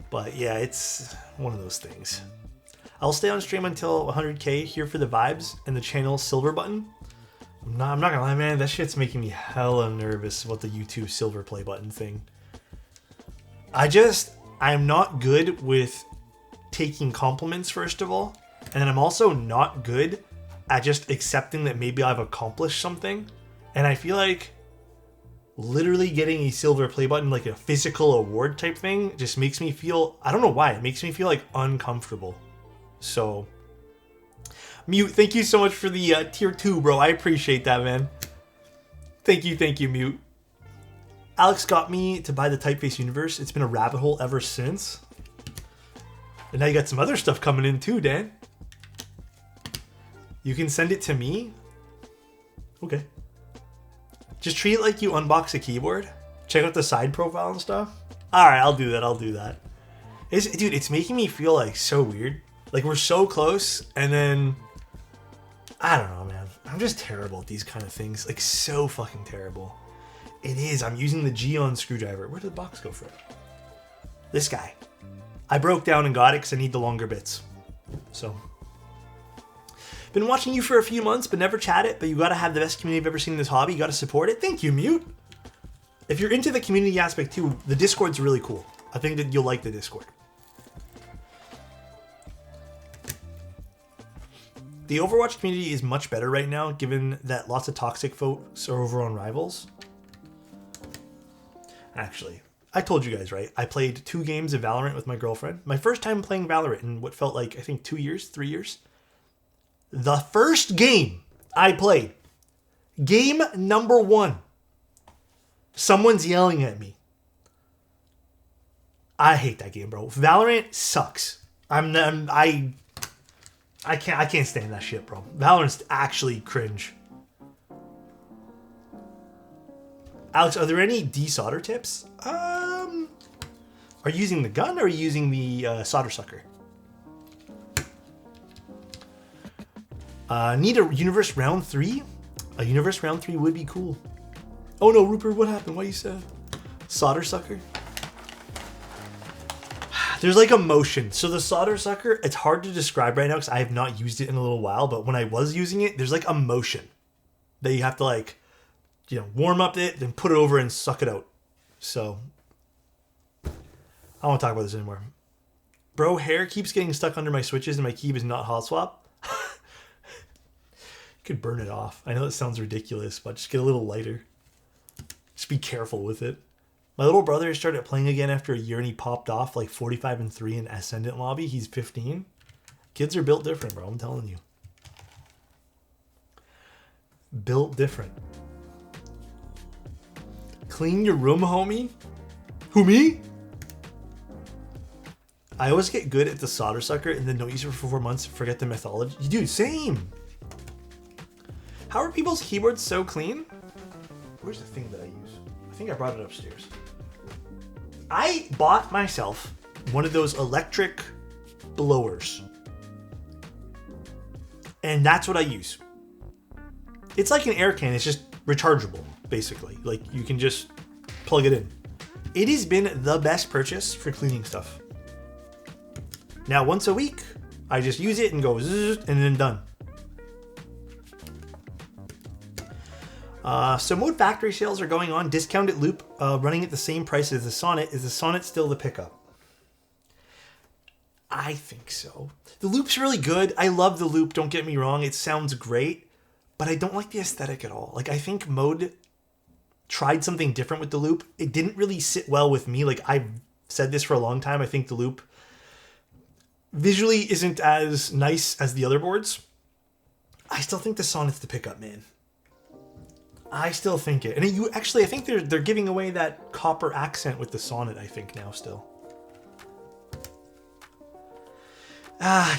But yeah, it's one of those things. I'll stay on stream until 100k here for the vibes and the channel silver button. I'm not gonna lie, man, that shit's making me hella nervous about the YouTube silver play button thing. I'm not good with taking compliments, first of all. And then I'm also not good at just accepting that maybe I've accomplished something. And I feel like literally getting a silver play button, like a physical award type thing, just makes me feel, I don't know why, it makes me feel like uncomfortable. So, Mute, thank you so much for the tier 2, bro. I appreciate that, man. Thank you, Mute. Alex got me to buy the Typeface Universe. It's been a rabbit hole ever since. And now you got some other stuff coming in too, Dan. You can send it to me. Okay. Just treat it like you unbox a keyboard. Check out the side profile and stuff. All right, I'll do that. I'll do that. Dude, it's making me feel like so weird. Like we're so close, and then I don't know, man. I'm just terrible at these kind of things. Like so fucking terrible. It is. I'm using the Geon screwdriver. Where did the box go for it? This guy. I broke down and got it because I need the longer bits. So. Been watching you for a few months, but never chatted. But you gotta have the best community I've ever seen in this hobby. You gotta support it. Thank you, Mute. If you're into the community aspect too, the Discord's really cool. I think that you'll like the Discord. The Overwatch community is much better right now, given that lots of toxic folks are over on Rivals. Actually, I told you guys, right? I played 2 games of Valorant with my girlfriend. My first time playing Valorant in what felt like, I think, 2 years, 3 years. The first game I played, game number 1, someone's yelling at me. I hate that game, bro. Valorant sucks. I can't stand that shit, bro. Valorant's actually cringe. Alex, are there any desolder tips? Are you using the gun or are you using the solder sucker? Need a universe round 3? A universe round 3 would be cool. Oh no, Rupert, what happened? What you said? Solder sucker? There's like a motion. So the solder sucker, it's hard to describe right now because I have not used it in a little while, but when I was using it, there's like a motion that you have to like, you know, warm up it, then put it over and suck it out. So, I don't want to talk about this anymore. Bro, hair keeps getting stuck under my switches and my key is not hot swap. You could burn it off. I know it sounds ridiculous, but just get a little lighter. Just be careful with it. My little brother started playing again after a year and he popped off like 45-3 in Ascendant lobby. He's 15. Kids are built different, bro. I'm telling you. Built different. Clean your room, homie? Who, me? I always get good at the solder sucker and then don't use it for 4 months and forget the methodology. Dude, same. How are people's keyboards so clean? Where's the thing that I use? I think I brought it upstairs. I bought myself one of those electric blowers. And that's what I use. It's like an air can. It's just rechargeable, basically. Like, you can just plug it in. It has been the best purchase for cleaning stuff. Now, once a week, I just use it and go zzz, and then done. So Mode Factory sales are going on. Discounted loop running at the same price as the Sonnet. Is the Sonnet still the pickup? I think so. The loop's really good. I love the loop, don't get me wrong. It sounds great, but I don't like the aesthetic at all. Like, I think Mode tried something different with the loop. It didn't really sit well with me. Like, I've said this for a long time. I think the loop visually isn't as nice as the other boards. I still think the Sonnet's the pickup, man. I still think it. And I think they're giving away that copper accent with the Sonnet, I think, now still.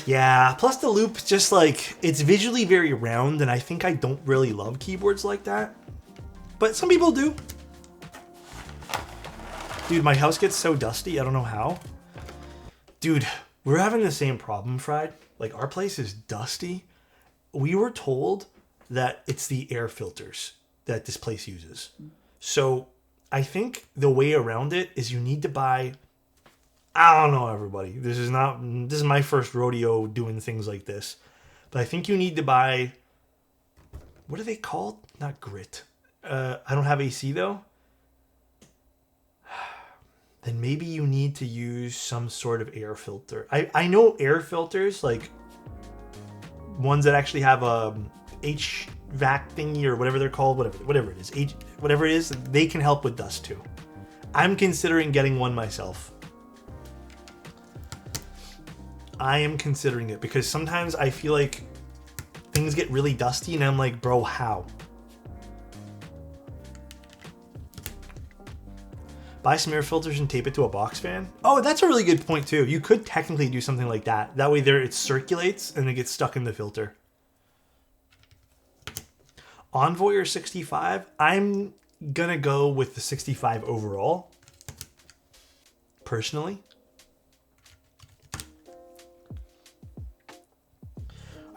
Yeah. Plus the loop, just like, it's visually very round, and I think I don't really love keyboards like that. But some people do. Dude, my house gets so dusty, I don't know how. Dude, we're having the same problem, Fried. Like, our place is dusty. We were told that it's the air filters that this place uses. So I think the way around it is you need to buy, I don't know, everybody. This is my first rodeo doing things like this. But I think you need to buy, what are they called? Not grit. I don't have AC though. Then maybe you need to use some sort of air filter. I know air filters, like ones that actually have a HVAC thingy or whatever they're called, whatever it is, they can help with dust too. I'm considering getting one myself. I am considering it because sometimes I feel like things get really dusty and I'm like, bro, how? Buy some air filters and tape it to a box fan. Oh, that's a really good point too. You could technically do something like that. That way it circulates and it gets stuck in the filter. Envoy or 65? I'm gonna go with the 65 overall. personally.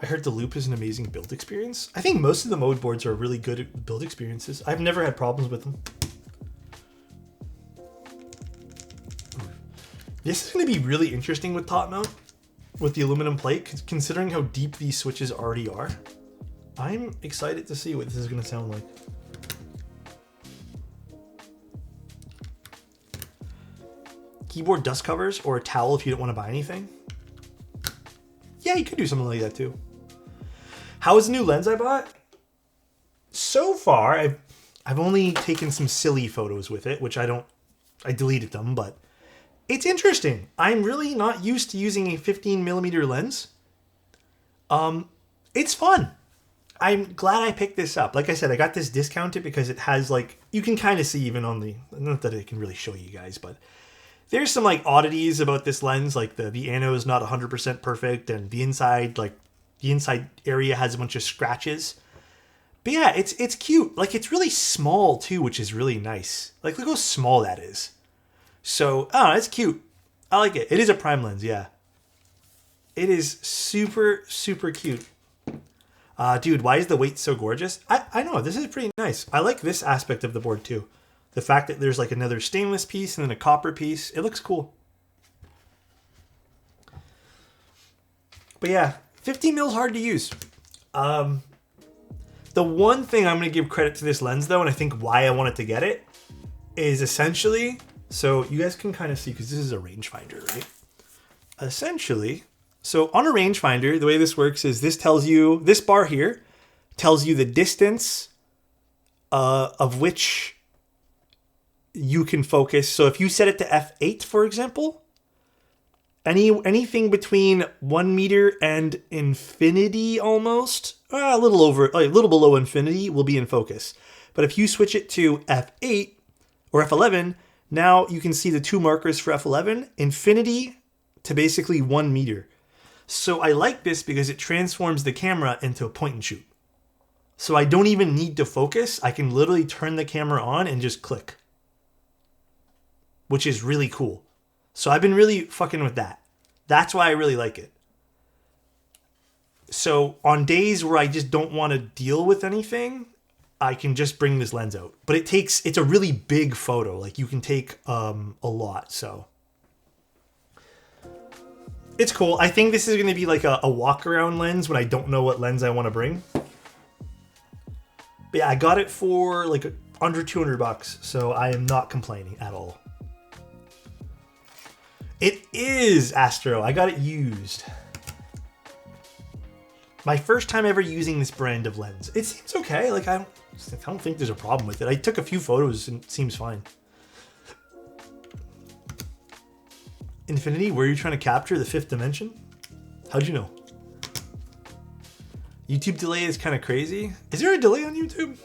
I heard the loop is an amazing build experience. I think most of the mode boards are really good at build experiences. I've never had problems with them. This is going to be really interesting with top mount, with the aluminum plate, considering how deep these switches already are. I'm excited to see what this is going to sound like. Keyboard dust covers or a towel if you don't want to buy anything. Yeah, you could do something like that too. How is the new lens I bought? So far, I've only taken some silly photos with it, which I deleted them, but it's interesting. I'm really not used to using a 15mm lens. It's fun. I'm glad I picked this up. Like I said, I got this discounted because it has like, you can kind of see even on the, not that I can really show you guys, but there's some like oddities about this lens, like the anode is not 100% perfect, and the inside area has a bunch of scratches. But yeah, it's cute. Like it's really small too, which is really nice. Like look how small that is. So, oh, it's cute. I like it. It is a prime lens, yeah. It is super, super cute. Dude, why is the weight so gorgeous? I know, this is pretty nice. I like this aspect of the board too. The fact that there's like another stainless piece and then a copper piece. It looks cool. But yeah, 15mm is hard to use. The one thing I'm going to give credit to this lens though, and I think why I wanted to get it, is essentially, so you guys can kind of see, because this is a rangefinder, right? Essentially, so on a rangefinder, the way this works is this tells you, this bar here tells you the distance of which you can focus. So if you set it to f8, for example, anything between 1 meter and infinity almost, a little below infinity will be in focus. But if you switch it to f8 or f11, now you can see the two markers for f11, infinity to basically 1 meter. So I like this because it transforms the camera into a point and shoot. So I don't even need to focus. I can literally turn the camera on and just click, which is really cool. So I've been really fucking with that. That's why I really like it. So on days where I just don't want to deal with anything, I can just bring this lens out. But it's a really big photo. Like you can take a lot. So it's cool. I think this is going to be like a walk around lens when I don't know what lens I want to bring. But yeah, I got it for like under $200. So I am not complaining at all. It is Astro. I got it used. My first time ever using this brand of lens. It seems okay. Like I don't think there's a problem with it. I took a few photos and it seems fine. Infinity, were you trying to capture the fifth dimension? How'd you know? YouTube delay is kind of crazy. Is there a delay on YouTube?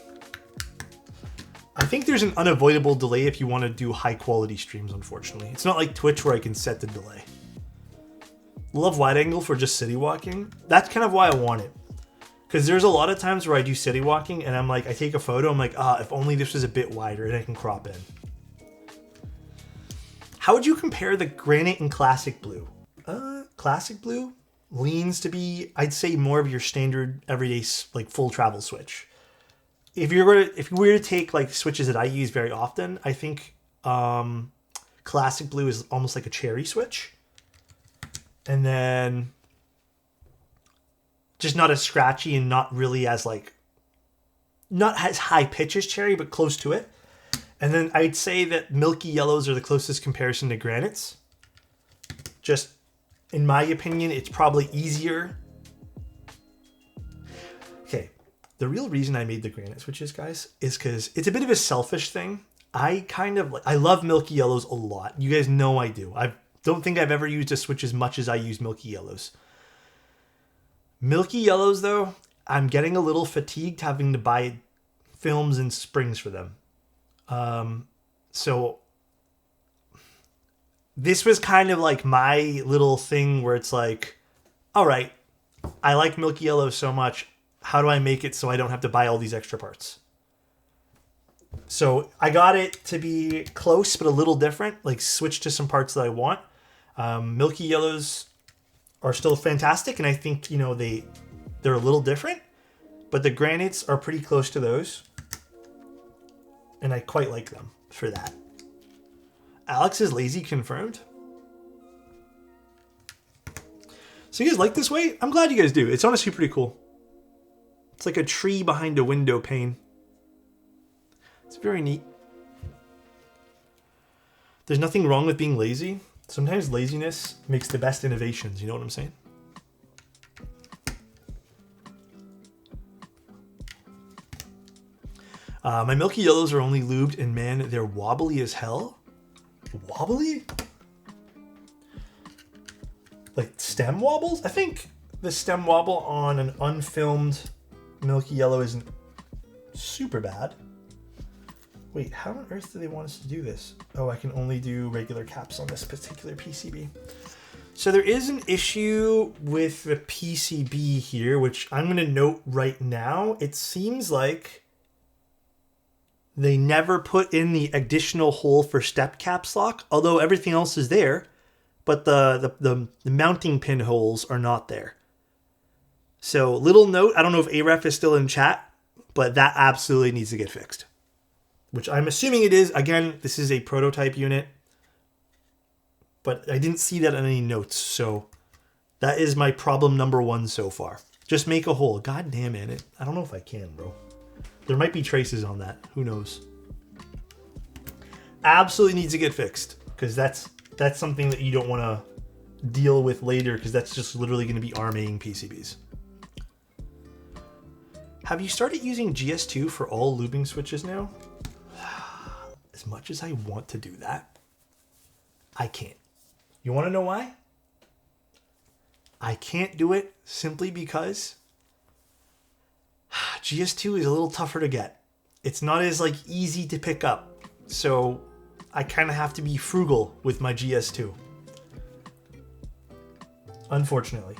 I think there's an unavoidable delay if you want to do high quality streams, unfortunately. It's not like Twitch where I can set the delay. Love wide angle for just city walking. That's kind of why I want it. Because there's a lot of times where I do city walking and I'm like, I take a photo, I'm like, if only this was a bit wider and I can crop in. How would you compare the Granite and Classic Blue? Classic Blue leans to be, I'd say, more of your standard everyday like full travel switch. If you were to take like switches that I use very often, I think Classic Blue is almost like a cherry switch. And then just not as scratchy and not really as like, not as high pitch as cherry, but close to it. And then I'd say that milky yellows are the closest comparison to granites. Just in my opinion, it's probably easier. Okay. The real reason I made the granite switches, guys, is because it's a bit of a selfish thing. I love milky yellows a lot. You guys know I do. I don't think I've ever used a switch as much as I use milky yellows. Milky yellows, though, I'm getting a little fatigued having to buy films and springs for them. So this was kind of like my little thing where it's like, all right, I like milky yellow so much. How do I make it so I don't have to buy all these extra parts? So I got it to be close but a little different, like switch to some parts that I want. Milky yellows are still fantastic, and I think, you know, they're a little different, but the granites are pretty close to those, and I quite like them for that. Alex is lazy confirmed. So you guys like this way? I'm glad you guys do. It's honestly pretty cool. It's like a tree behind a window pane. It's very neat. There's nothing wrong with being lazy. Sometimes laziness makes the best innovations, you know what I'm saying? My milky yellows are only lubed, and man, they're wobbly as hell. Wobbly? Like stem wobbles? I think the stem wobble on an unfilmed milky yellow isn't super bad. Wait, how on earth do they want us to do this? Oh, I can only do regular caps on this particular PCB. So there is an issue with the PCB here, which I'm going to note right now. It seems like they never put in the additional hole for step caps lock, although everything else is there, but the mounting pin holes are not there. So little note, I don't know if AREF is still in chat, but that absolutely needs to get fixed. Which I'm assuming it is. Again, this is a prototype unit, but I didn't see that in any notes, so that is my problem number one so far. Just make a hole. God damn it. I don't know if I can, bro. There might be traces on that. Who knows? Absolutely needs to get fixed, because that's something that you don't want to deal with later, because that's just literally going to be arming PCBs. Have you started using GS2 for all lubing switches now? As much as I want to do that, I can't. You want to know why? I can't do it simply because GS2 is a little tougher to get. It's not as like easy to pick up. So I kind of have to be frugal with my GS2. Unfortunately.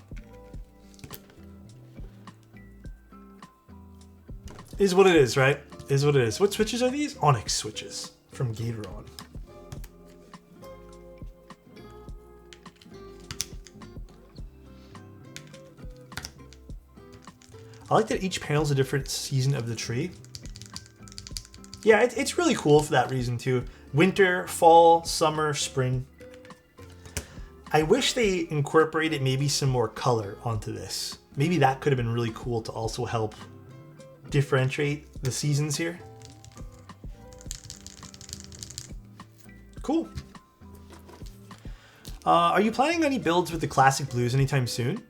Is what it is, right? Is what it is. What switches are these? Onyx switches from Gatoron. I like that each panel is a different season of the tree. Yeah, it's really cool for that reason too. Winter, fall, summer, spring. I wish they incorporated maybe some more color onto this. Maybe that could have been really cool to also help differentiate the seasons here. Cool. Are you planning any builds with the classic blues anytime soon?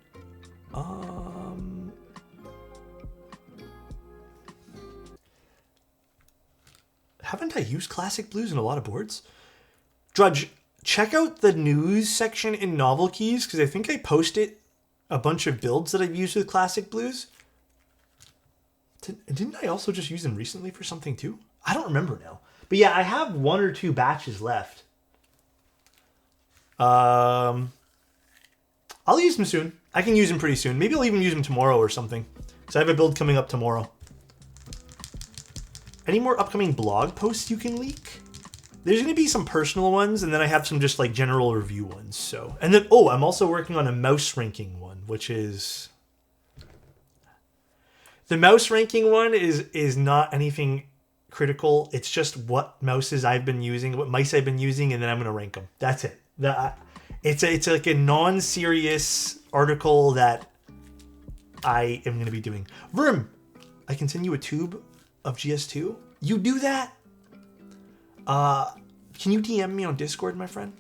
Haven't I used classic blues in a lot of boards? Drudge, check out the news section in Novel Keys, because I think I posted a bunch of builds that I've used with classic blues. Didn't I also just use them recently for something too? I don't remember now. But yeah, I have 1 or 2 batches left. I'll use them soon. I can use them pretty soon. Maybe I'll even use them tomorrow or something, because I have a build coming up tomorrow. Any more upcoming blog posts you can leak? There's going to be some personal ones, and then I have some just like general review ones. So, and then, oh, I'm also working on a mouse ranking one, which is... The mouse ranking one is not anything critical. It's just what mouses I've been using, what mice I've been using, and then I'm going to rank them. That's it. It's like a non-serious article that I am going to be doing. Verm, I can send you a tube of GS2. You do that? Can you DM me on Discord, my friend?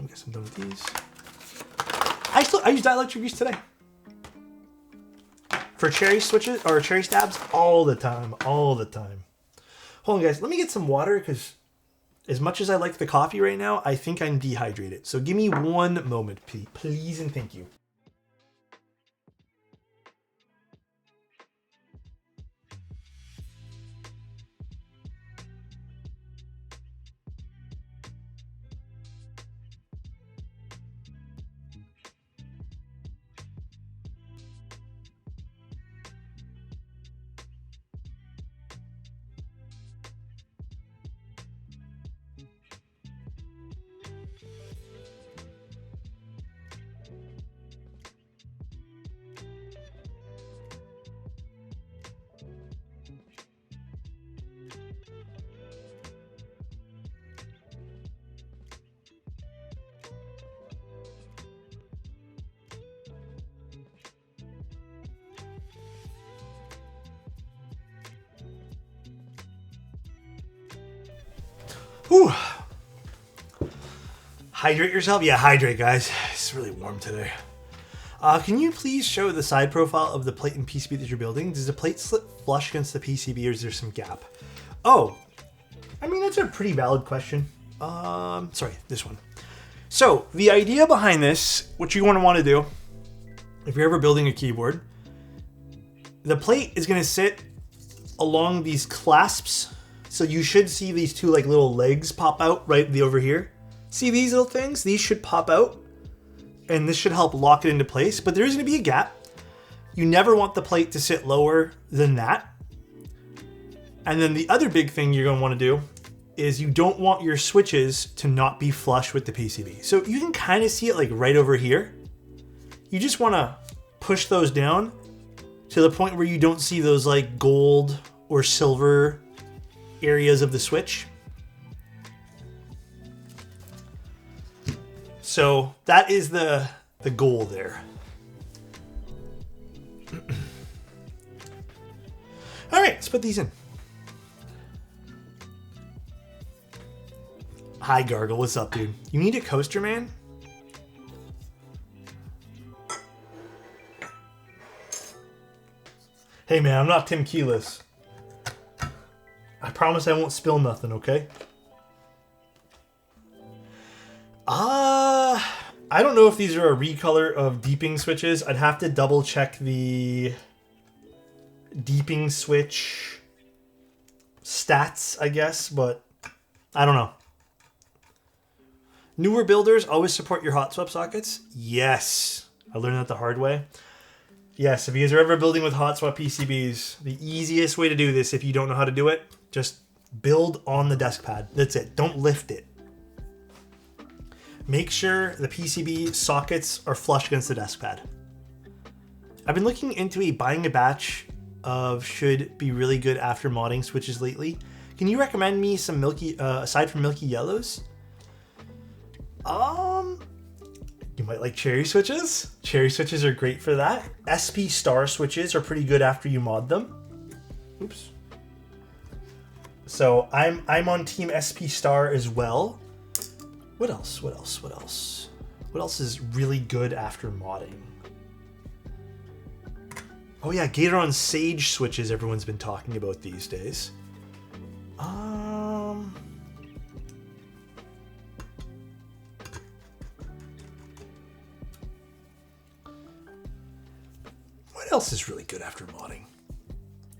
I guess I'm done with these. I use dielectric grease today. For cherry switches, or cherry stabs, all the time. All the time. Hold on, guys. Let me get some water, because as much as I like the coffee right now, I think I'm dehydrated. So give me one moment, please, and thank you. Whew. Hydrate yourself? Yeah, hydrate, guys. It's really warm today. Can you please show the side profile of the plate and PCB that you're building? Does the plate slip flush against the PCB or is there some gap? Oh, I mean, that's a pretty valid question. Sorry, this one. So the idea behind this, what you want to do, if you're ever building a keyboard, the plate is going to sit along these clasps. So you should see these two like little legs pop out right over here. See these little things? These should pop out. And this should help lock it into place. But there is going to be a gap. You never want the plate to sit lower than that. And then the other big thing you're going to want to do is you don't want your switches to not be flush with the PCB. So you can kind of see it like right over here. You just want to push those down to the point where you don't see those like gold or silver areas of the switch. So that is the goal there. All right, let's put these in. Hi, Gargle. What's up, dude? You need a coaster, man? Hey, man, I'm not Tim Keyless. I promise I won't spill nothing, okay? I don't know if these are a recolor of deeping switches. I'd have to double check the deeping switch stats, I guess, but I don't know. Newer builders always support your hot swap sockets. Yes, I learned that the hard way. Yes, if you guys are ever building with hot swap PCBs, the easiest way to do this, if you don't know how to do it, just build on the desk pad. That's it. Don't lift it. Make sure the PCB sockets are flush against the desk pad. I've been looking into buying a batch of should be really good after modding switches lately. Can you recommend me some milky, aside from milky yellows? You might like cherry switches. Cherry switches are great for that. SP star switches are pretty good after you mod them. Oops. So I'm on team SP star as well. What else? What else? What else? What else is really good after modding? Oh yeah, Gatoron Sage switches everyone's been talking about these days. What else is really good after modding?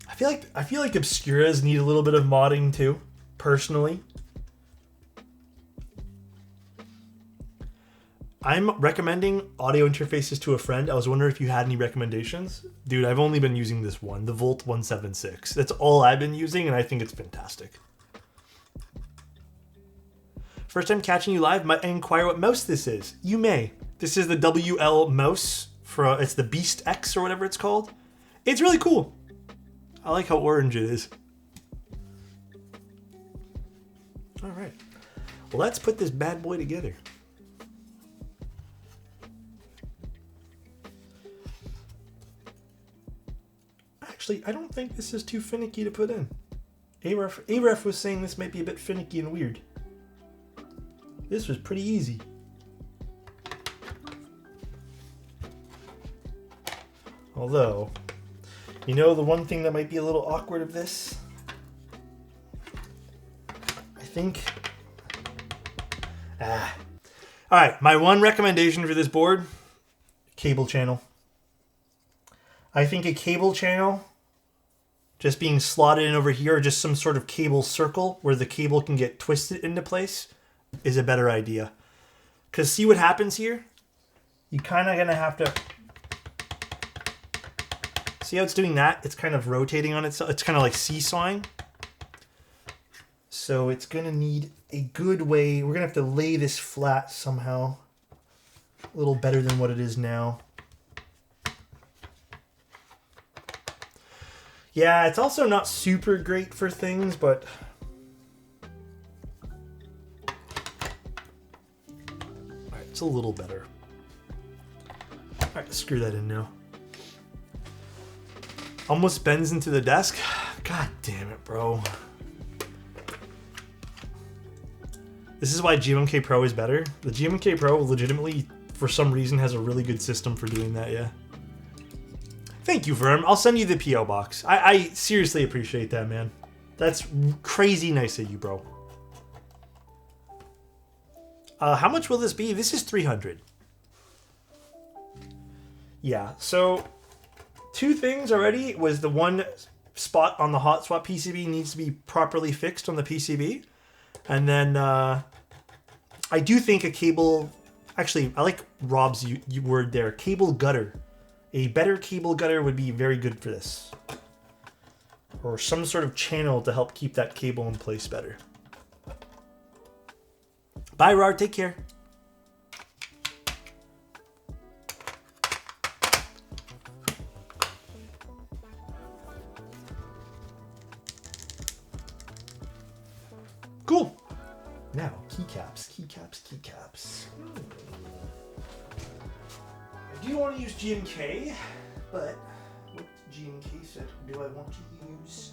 I feel like Obscuras need a little bit of modding too, personally. I'm recommending audio interfaces to a friend. I was wondering if you had any recommendations. Dude, I've only been using this one, the Volt 176. That's all I've been using, and I think it's fantastic. First time catching you live, might I inquire what mouse this is? You may. This is the WL mouse. It's the Beast X or whatever it's called. It's really cool. I like how orange it is. All right. Well, let's put this bad boy together. Actually, I don't think this is too finicky to put in. Aref was saying this might be a bit finicky and weird. This was pretty easy. Although, you know the one thing that might be a little awkward of this? I think... Alright, my one recommendation for this board, cable channel. I think a cable channel, just being slotted in over here, or just some sort of cable circle where the cable can get twisted into place, is a better idea. Because see what happens here? You kind of going to have to... See how it's doing that? It's kind of rotating on itself. It's kind of like seesawing. So it's going to need a good way. We're going to have to lay this flat somehow. A little better than what it is now. Yeah, it's also not super great for things, but... Alright, it's a little better. Alright, let's screw that in now. Almost bends into the desk. God damn it, bro. This is why GMK Pro is better. The GMK Pro legitimately, for some reason, has a really good system for doing that, yeah. Thank you, Verm. I'll send you the P.O. box. I seriously appreciate that, man. That's crazy nice of you, bro. How much will this be? This is 300. Yeah, so 2 things already was the one spot on the hot swap PCB needs to be properly fixed on the PCB. And then I do think a cable... Actually, I like Rob's word there. Cable gutter. A better cable gutter would be very good for this. Or some sort of channel to help keep that cable in place better. Bye, Rard. Take care. Cool. Now, keycaps, keycaps, keycaps. I do want to use GMK, but what GMK set do I want to use?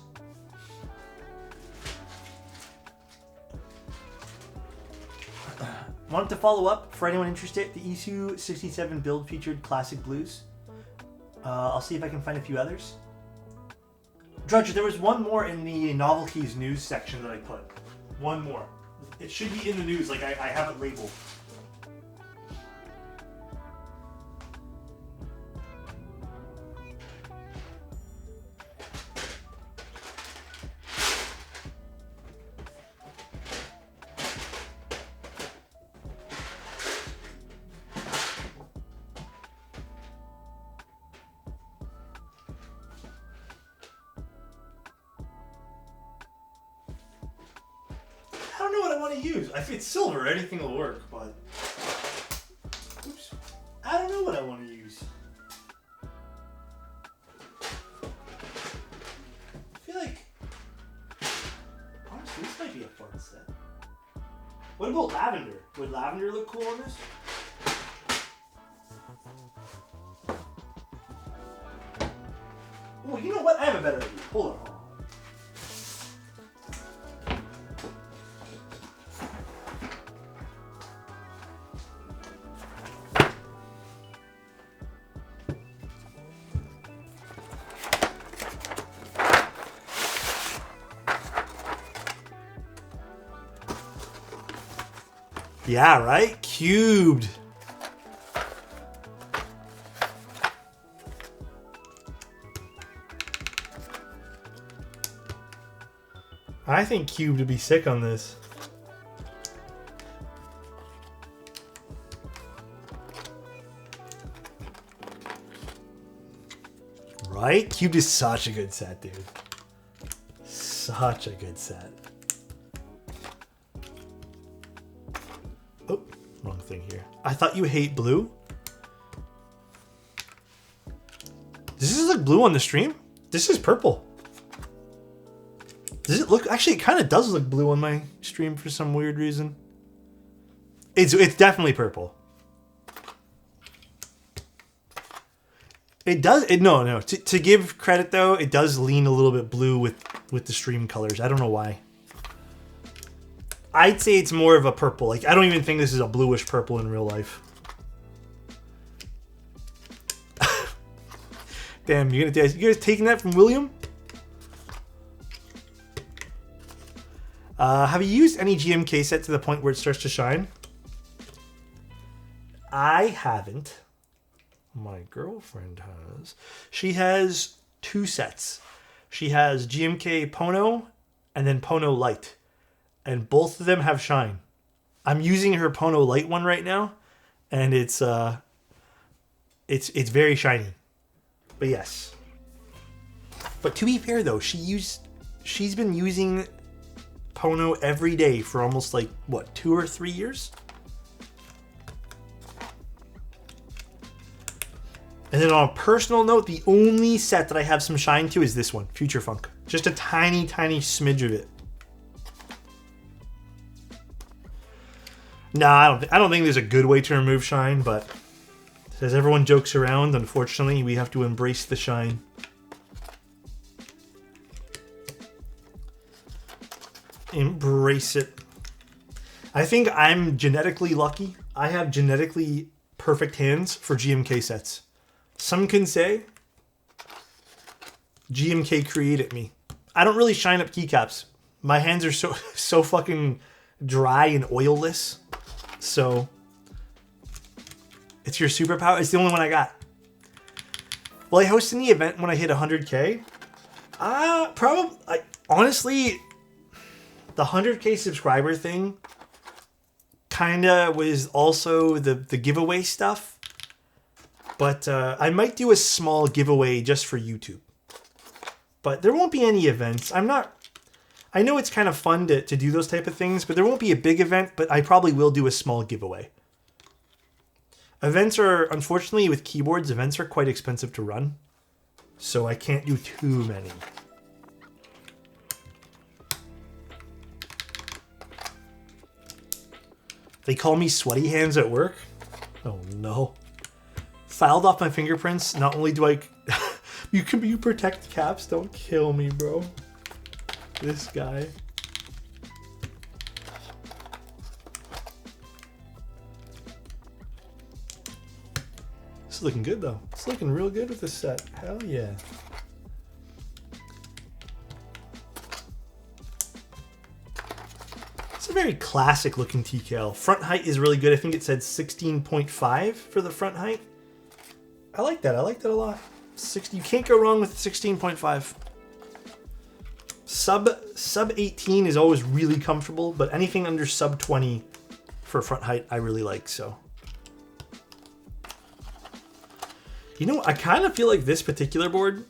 Want to follow up for anyone interested? The ESU 67 build featured classic blues. I'll see if I can find a few others. Drudge, there was one more in the novelties news section that I put. One more. It should be in the news, like I have it labeled. I don't know what I want to use. If it's silver, anything will work, but... Oops. I don't know what I want to use. I feel like... Honestly, this might be a fun set. What about lavender? Would lavender look cool on this? Oh, you know what? I have a better idea. Hold on. Yeah, right? Cubed. I think cubed would be sick on this. Right? Cubed is such a good set, dude. Such a good set. Oh, wrong thing here. I thought you hate blue. Does this look blue on the stream? This is purple. Does it look... Actually, it kind of does look blue on my stream for some weird reason. It's definitely purple. It does... No. To give credit, though, it does lean a little bit blue with the stream colors. I don't know why. I'd say it's more of a purple. Like, I don't even think this is a bluish purple in real life. Damn, you guys taking that from William? Have you used any GMK set to the point where it starts to shine? I haven't. My girlfriend has. She has 2 sets. She has GMK Pono and then Pono Light. And both of them have shine. I'm using her Pono Light one right now, and it's very shiny. But yes. But to be fair though, she's been using Pono every day for almost like what, 2 or 3 years? And then on a personal note, the only set that I have some shine to is this one, Future Funk. Just a tiny, tiny smidge of it. Nah, I don't think there's a good way to remove shine, but as everyone jokes around, unfortunately, we have to embrace the shine. Embrace it. I think I'm genetically lucky. I have genetically perfect hands for GMK sets. Some can say GMK created me. I don't really shine up keycaps. My hands are so fucking dry and oilless. So it's your superpower. It's the only one I got. Will I host any event when I hit 100K? Probably. Honestly, the 100K subscriber thing kind of was also the giveaway stuff. But I might do a small giveaway just for YouTube. But there won't be any events. I know it's kind of fun to do those type of things, but there won't be a big event, but I probably will do a small giveaway. Events are, unfortunately, with keyboards, events are quite expensive to run. So I can't do too many. They call me sweaty hands at work. Oh no. Filed off my fingerprints. Not only do I... you protect caps. Don't kill me, bro. This guy. This is looking good, though. It's looking real good with this set. Hell yeah. It's a very classic looking TKL. Front height is really good. I think it said 16.5 for the front height. I like that. I like that a lot. You can't go wrong with 16.5. Sub 18 is always really comfortable, but anything under sub 20 for front height I really like. So, you know, I kind of feel like this particular board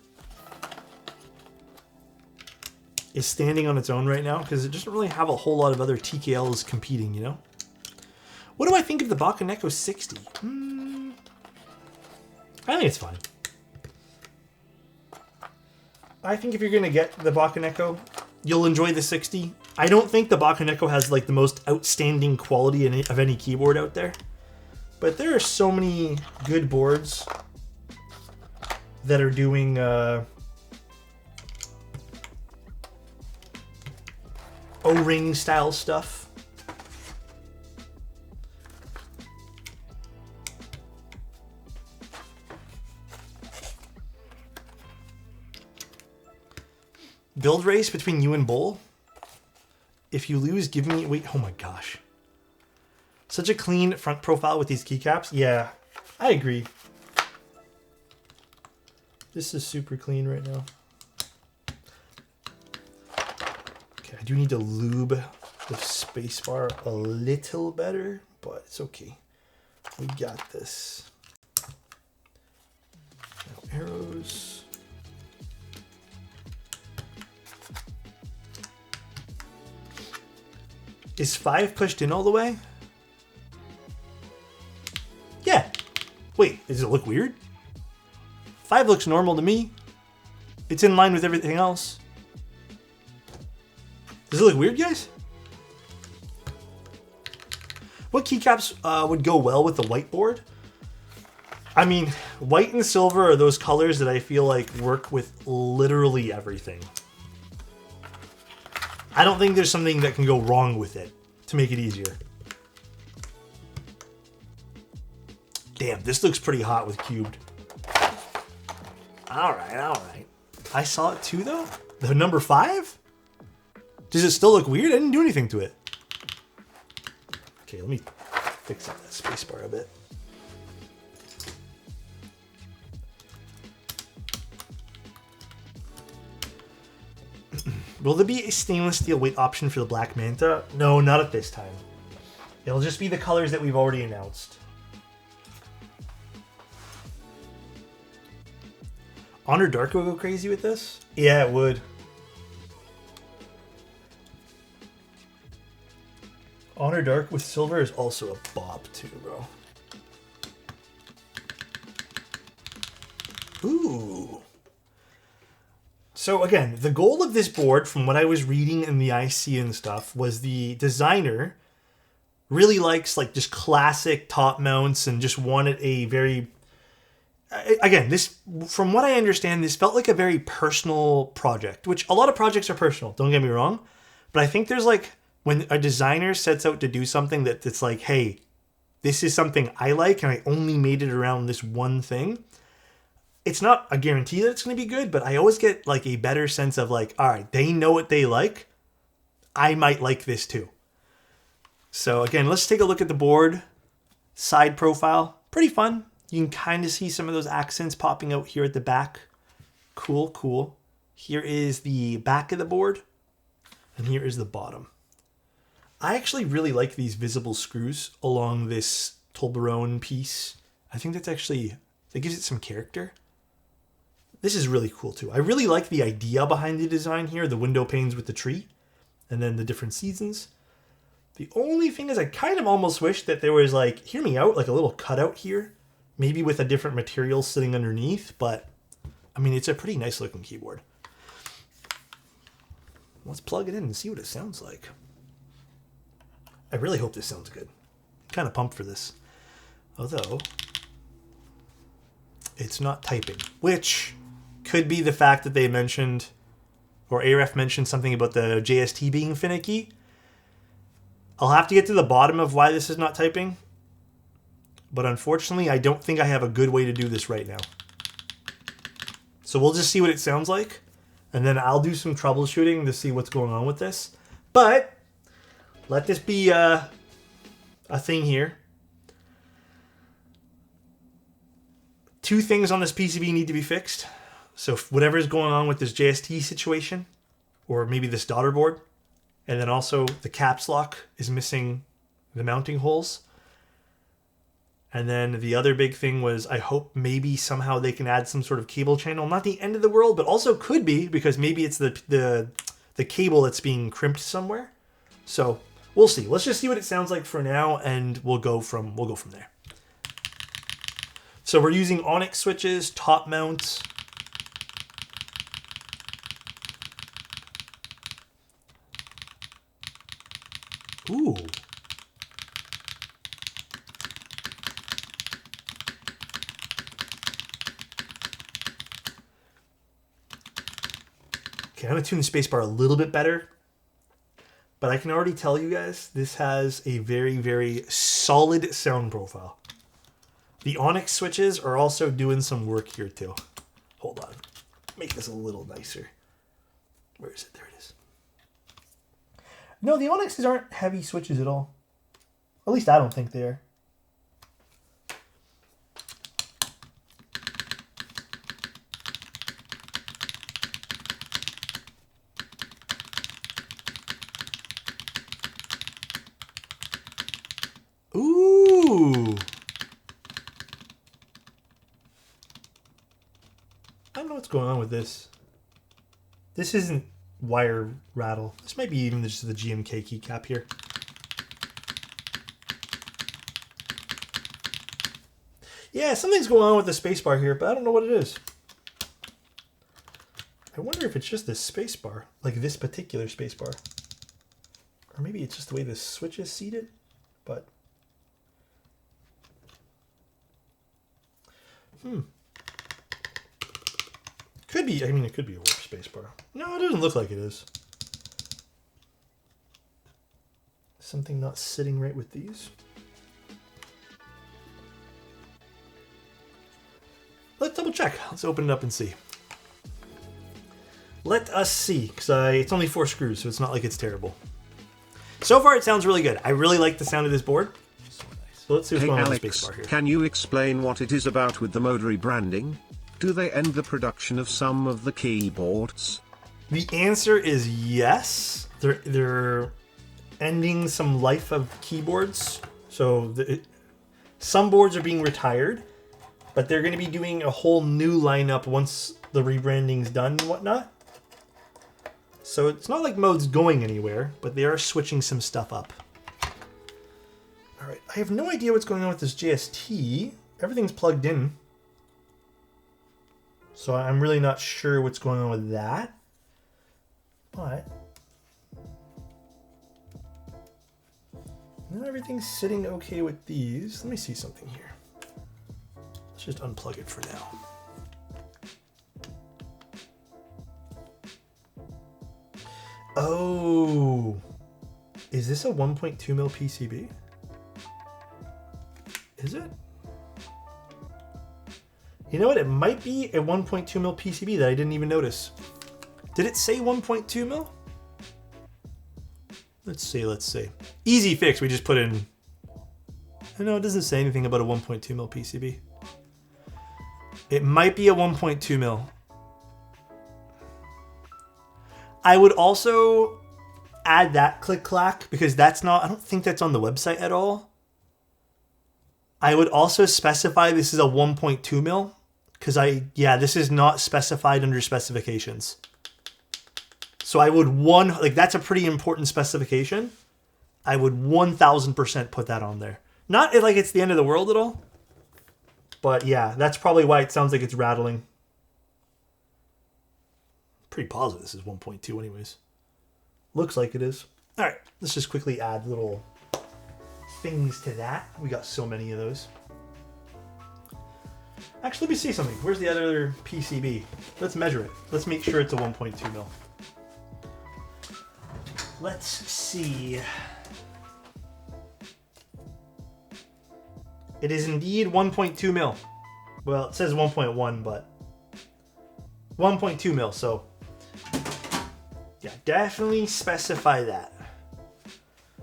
is standing on its own right now because it doesn't really have a whole lot of other TKLs competing, you know? What do I think of the Bakaneko 60? I think it's fine. I think if you're going to get the Bakaneko, you'll enjoy the 60. I don't think the Bakaneko has like the most outstanding quality of any keyboard out there. But there are so many good boards that are doing O-ring style stuff. Build race between you and Bull. If you lose, give me... Wait, oh my gosh. Such a clean front profile with these keycaps. Yeah, I agree. This is super clean right now. Okay, I do need to lube the spacebar a little better, but it's okay. We got this. Now arrows. Is 5 pushed in all the way? Yeah. Wait, does it look weird? 5 looks normal to me. It's in line with everything else. Does it look weird, guys? What keycaps would go well with the whiteboard? I mean, white and silver are those colors that I feel like work with literally everything. I don't think there's something that can go wrong with it to make it easier. Damn, this looks pretty hot with cubed. All right, all right. I saw it too, though? The number 5? Does it still look weird? I didn't do anything to it. Okay, let me fix up that spacebar a bit. Will there be a stainless steel weight option for the Black Manta? No, not at this time. It'll just be the colors that we've already announced. Honor Dark will go crazy with this? Yeah, it would. Honor Dark with silver is also a bop too, bro. Ooh. So again, the goal of this board, from what I was reading in the IC and stuff, was the designer really likes like just classic top mounts and just wanted a very... Again, this, from what I understand, this felt like a very personal project, which a lot of projects are personal, don't get me wrong. But I think there's like when a designer sets out to do something that it's like, hey, this is something I like and I only made it around this one thing, it's not a guarantee that it's going to be good, but I always get like a better sense of like, all right, they know what they like. I might like this too. So again, let's take a look at the board. Side profile, pretty fun. You can kind of see some of those accents popping out here at the back. Cool, cool. Here is the back of the board, and here is the bottom. I actually really like these visible screws along this Toblerone piece. I think that gives it some character. This is really cool too. I really like the idea behind the design here, the window panes with the tree, and then the different seasons. The only thing is I kind of almost wish that there was like, hear me out, like a little cutout here, maybe with a different material sitting underneath, but I mean, it's a pretty nice looking keyboard. Let's plug it in and see what it sounds like. I really hope this sounds good. I'm kind of pumped for this. Although, it's not typing, which could be the fact that they mentioned, or AREF mentioned something about the JST being finicky. I'll have to get to the bottom of why this is not typing. But unfortunately, I don't think I have a good way to do this right now. So we'll just see what it sounds like. And then I'll do some troubleshooting to see what's going on with this. But let this be a thing here. Two things on this PCB need to be fixed. So whatever is going on with this JST situation, or maybe this daughter board, and then also the caps lock is missing the mounting holes. And then the other big thing was, I hope maybe somehow they can add some sort of cable channel. Not the end of the world, but also could be, because maybe it's the cable that's being crimped somewhere. So we'll see. Let's just see what it sounds like for now, and we'll go from there. So we're using Onyx switches, top mounts. Ooh. Okay, I'm going to tune the spacebar a little bit better. But I can already tell you guys, this has a very, very solid sound profile. The Onyx switches are also doing some work here too. Hold on. Make this a little nicer. Where is it? There it is. No, the Onyxes aren't heavy switches at all. At least I don't think they are. Ooh. I don't know what's going on with this. This isn't wire rattle. This might be even just the GMK keycap here. Yeah, something's going on with the spacebar here, but I don't know what it is. I wonder if it's just this spacebar, like this particular spacebar. Or maybe it's just the way the switch is seated, but... Could be, I mean, it could be a warp spacebar. No, it doesn't look like it is. Something not sitting right with these. Let's double check. Let's open it up and see. Let us see, because it's only 4 screws, so it's not like it's terrible. So far, it sounds really good. I really like the sound of this board. So let's see what's going on with the spacebar here. Can you explain what it is about with the mode rebranding? Do they end the production of some of the keyboards? The answer is yes. They're ending some life of keyboards. So some boards are being retired, but they're going to be doing a whole new lineup once the rebranding's done and whatnot. So it's not like mode's going anywhere, but they are switching some stuff up. All right, I have no idea what's going on with this JST. Everything's plugged in. So I'm really not sure what's going on with that. But now everything's sitting okay with these. Let me see something here. Let's just unplug it for now. Oh, Is this a 1.2 mil PCB? Is it? You know what? It might be a 1.2 mil PCB that I didn't even notice. Did it say 1.2 mil? Let's see, let's see. Easy fix, we just put in... No, it doesn't say anything about a 1.2 mil PCB. It might be a 1.2 mil. I would also add that click-clack because that's not... I don't think that's on the website at all. I would also specify this is a 1.2 mil because this is not specified under specifications. So I would that's a pretty important specification. I would 1000% put that on there. Not like it's the end of the world at all. But yeah, that's probably why it sounds like it's rattling. Pretty positive this is 1.2 anyways. Looks like it is. All right, let's just quickly add little things to that. We got so many of those. Actually, let me see something. Where's the other PCB? Let's measure it. Let's make sure it's a 1.2 mil. Let's see. It is indeed 1.2 mil. Well, it says 1.1, but 1.2 mil. So yeah, definitely specify that.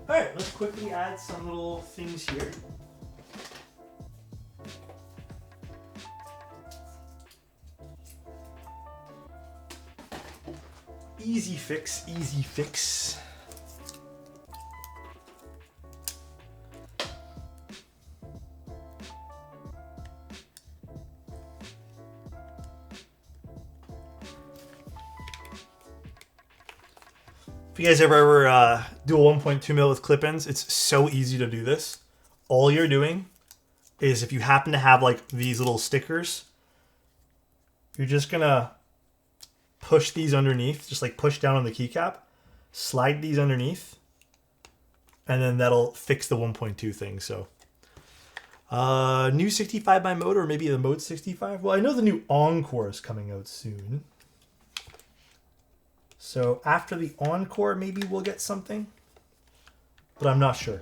All right, let's quickly add some little things here. Easy fix, easy fix. If you guys ever do a 1.2 mil with clip-ins, it's so easy to do this. All you're doing is if you happen to have like these little stickers, you're just gonna push these underneath, just like push down on the keycap, slide these underneath, and then that'll fix the 1.2 thing. So new 65 by mode, or maybe the mode 65. Well, I know the new Encore is coming out soon. So after the Encore, maybe we'll get something, but I'm not sure.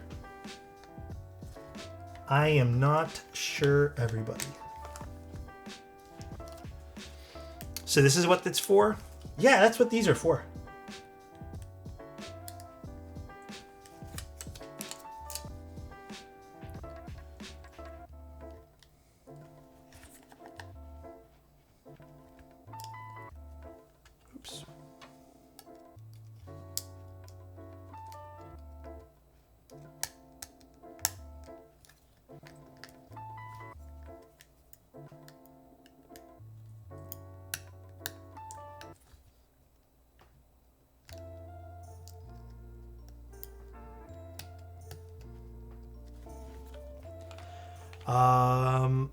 I am not sure, everybody. So this is what it's for? Yeah, that's what these are for. Oops.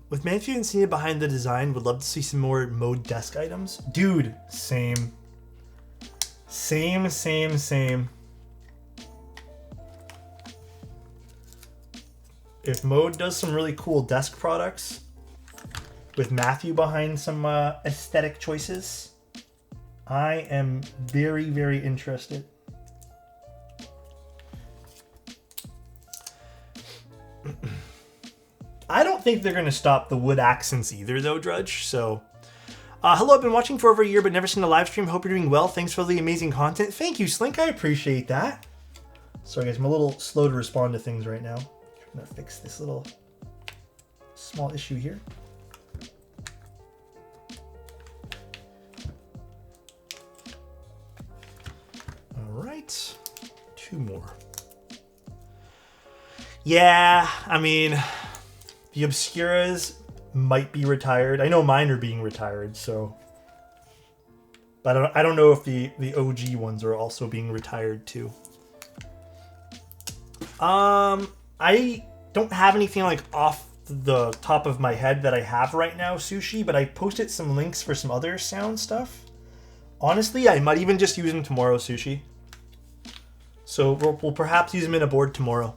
With Manfred and Cena behind the design, would love to see some more mode desk items. Dude, same. Same. If Mode does some really cool desk products, with Matthew behind some aesthetic choices, I am very, very interested. I don't think they're going to stop the wood accents either, though, Drudge. So, hello, I've been watching for over a year, but never seen a live stream. Hope you're doing well. Thanks for the amazing content. Thank you, Slink. I appreciate that. Sorry, guys. I'm a little slow to respond to things right now. I'm going to fix this little small issue here. All right. 2 more. Yeah, I mean... The Obscuras might be retired. I know mine are being retired, so... But I don't know if the OG ones are also being retired, too. I don't have anything, like, off the top of my head that I have right now, Sushi, but I posted some links for some other sound stuff. Honestly, I might even just use them tomorrow, Sushi. So we'll perhaps use them in a board tomorrow.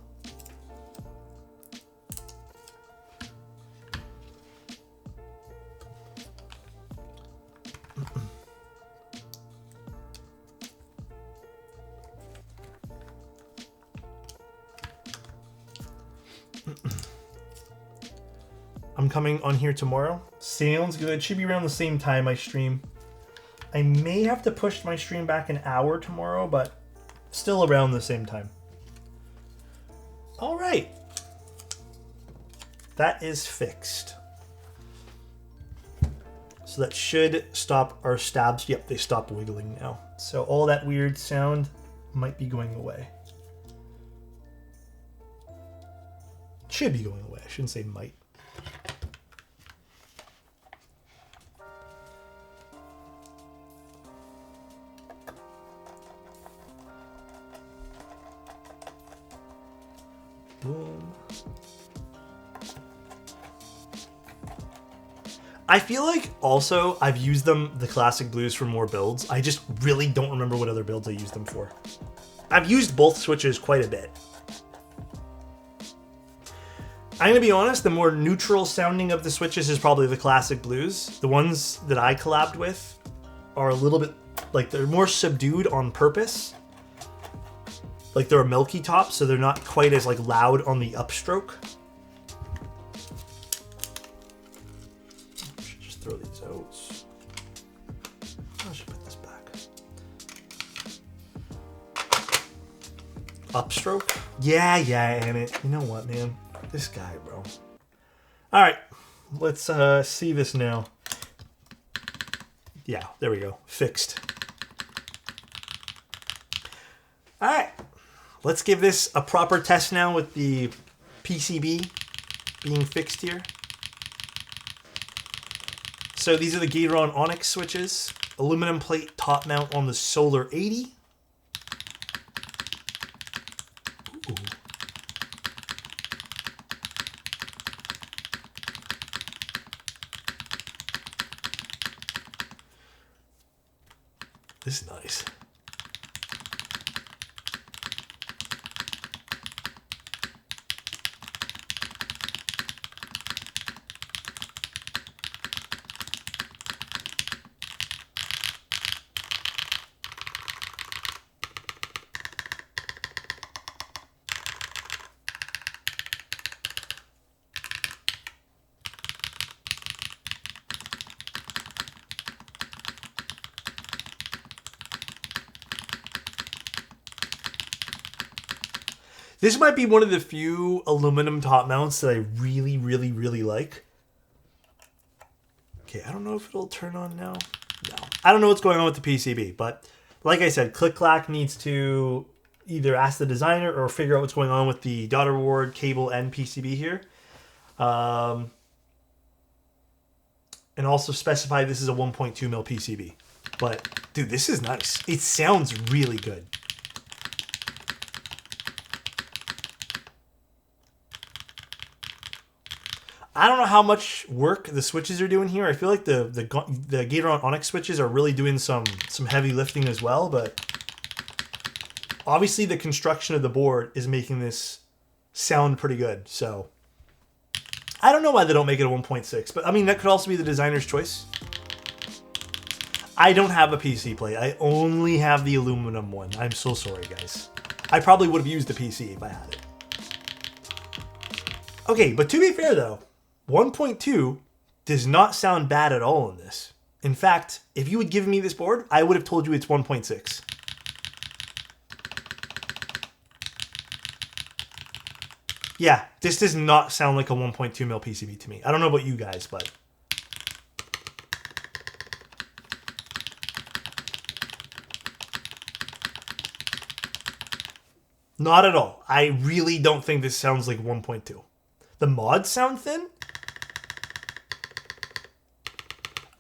coming on here tomorrow. Sounds good. Should be around the same time I stream. I may have to push my stream back an hour tomorrow, but still around the same time. All right. That is fixed. So that should stop our stabs. Yep, they stopped wiggling now. So all that weird sound might be going away. Should be going away. I shouldn't say might. Boom. I feel like also I've used the classic blues for more builds. I just really don't remember what other builds I used them for. I've used both switches quite a bit. I'm going to be honest, the more neutral sounding of the switches is probably the classic blues. The ones that I collabed with are a little bit, like, they're more subdued on purpose. Like, they're a milky top, so they're not quite as, like, loud on the upstroke. I should just throw these out. I should put this back. Upstroke? Yeah, Annette. You know what, man? This guy, bro. Alright, let's see this now. Yeah, there we go. Fixed. Alright, let's give this a proper test now with the PCB being fixed here. So these are the Gateron Onyx switches. Aluminum plate top mount on the Solar 80. Ooh. This is nice. This might be one of the few aluminum top mounts that I really, really, really like. Okay, I don't know if it'll turn on now. No. I don't know what's going on with the PCB, but like I said, Click-Clack needs to either ask the designer or figure out what's going on with the daughter board, cable, and PCB here. And also specify this is a 1.2 mil PCB. But, dude, this is nice. It sounds really good. I don't know how much work the switches are doing here. I feel like the Gateron Onyx switches are really doing some heavy lifting as well, but obviously the construction of the board is making this sound pretty good. So I don't know why they don't make it a 1.6, but I mean, that could also be the designer's choice. I don't have a PC plate. I only have the aluminum one. I'm so sorry, guys. I probably would have used the PC if I had it. Okay, but to be fair though, 1.2 does not sound bad at all in this. In fact, if you had given me this board, I would have told you it's 1.6. Yeah, this does not sound like a 1.2 mil PCB to me. I don't know about you guys, but... Not at all. I really don't think this sounds like 1.2. The mods sound thin.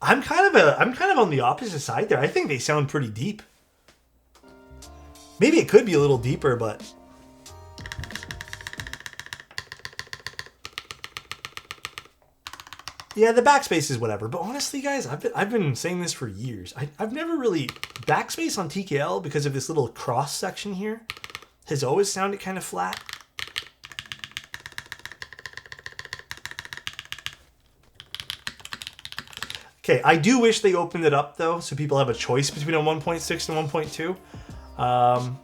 I'm kind of on the opposite side there. I think they sound pretty deep. Maybe it could be a little deeper, but yeah, the backspace is whatever. But honestly, guys, I've been saying this for years. I've never really backspace on TKL because of this little cross section here has always sounded kind of flat. Okay, I do wish they opened it up, though, so people have a choice between a 1.6 and 1.2.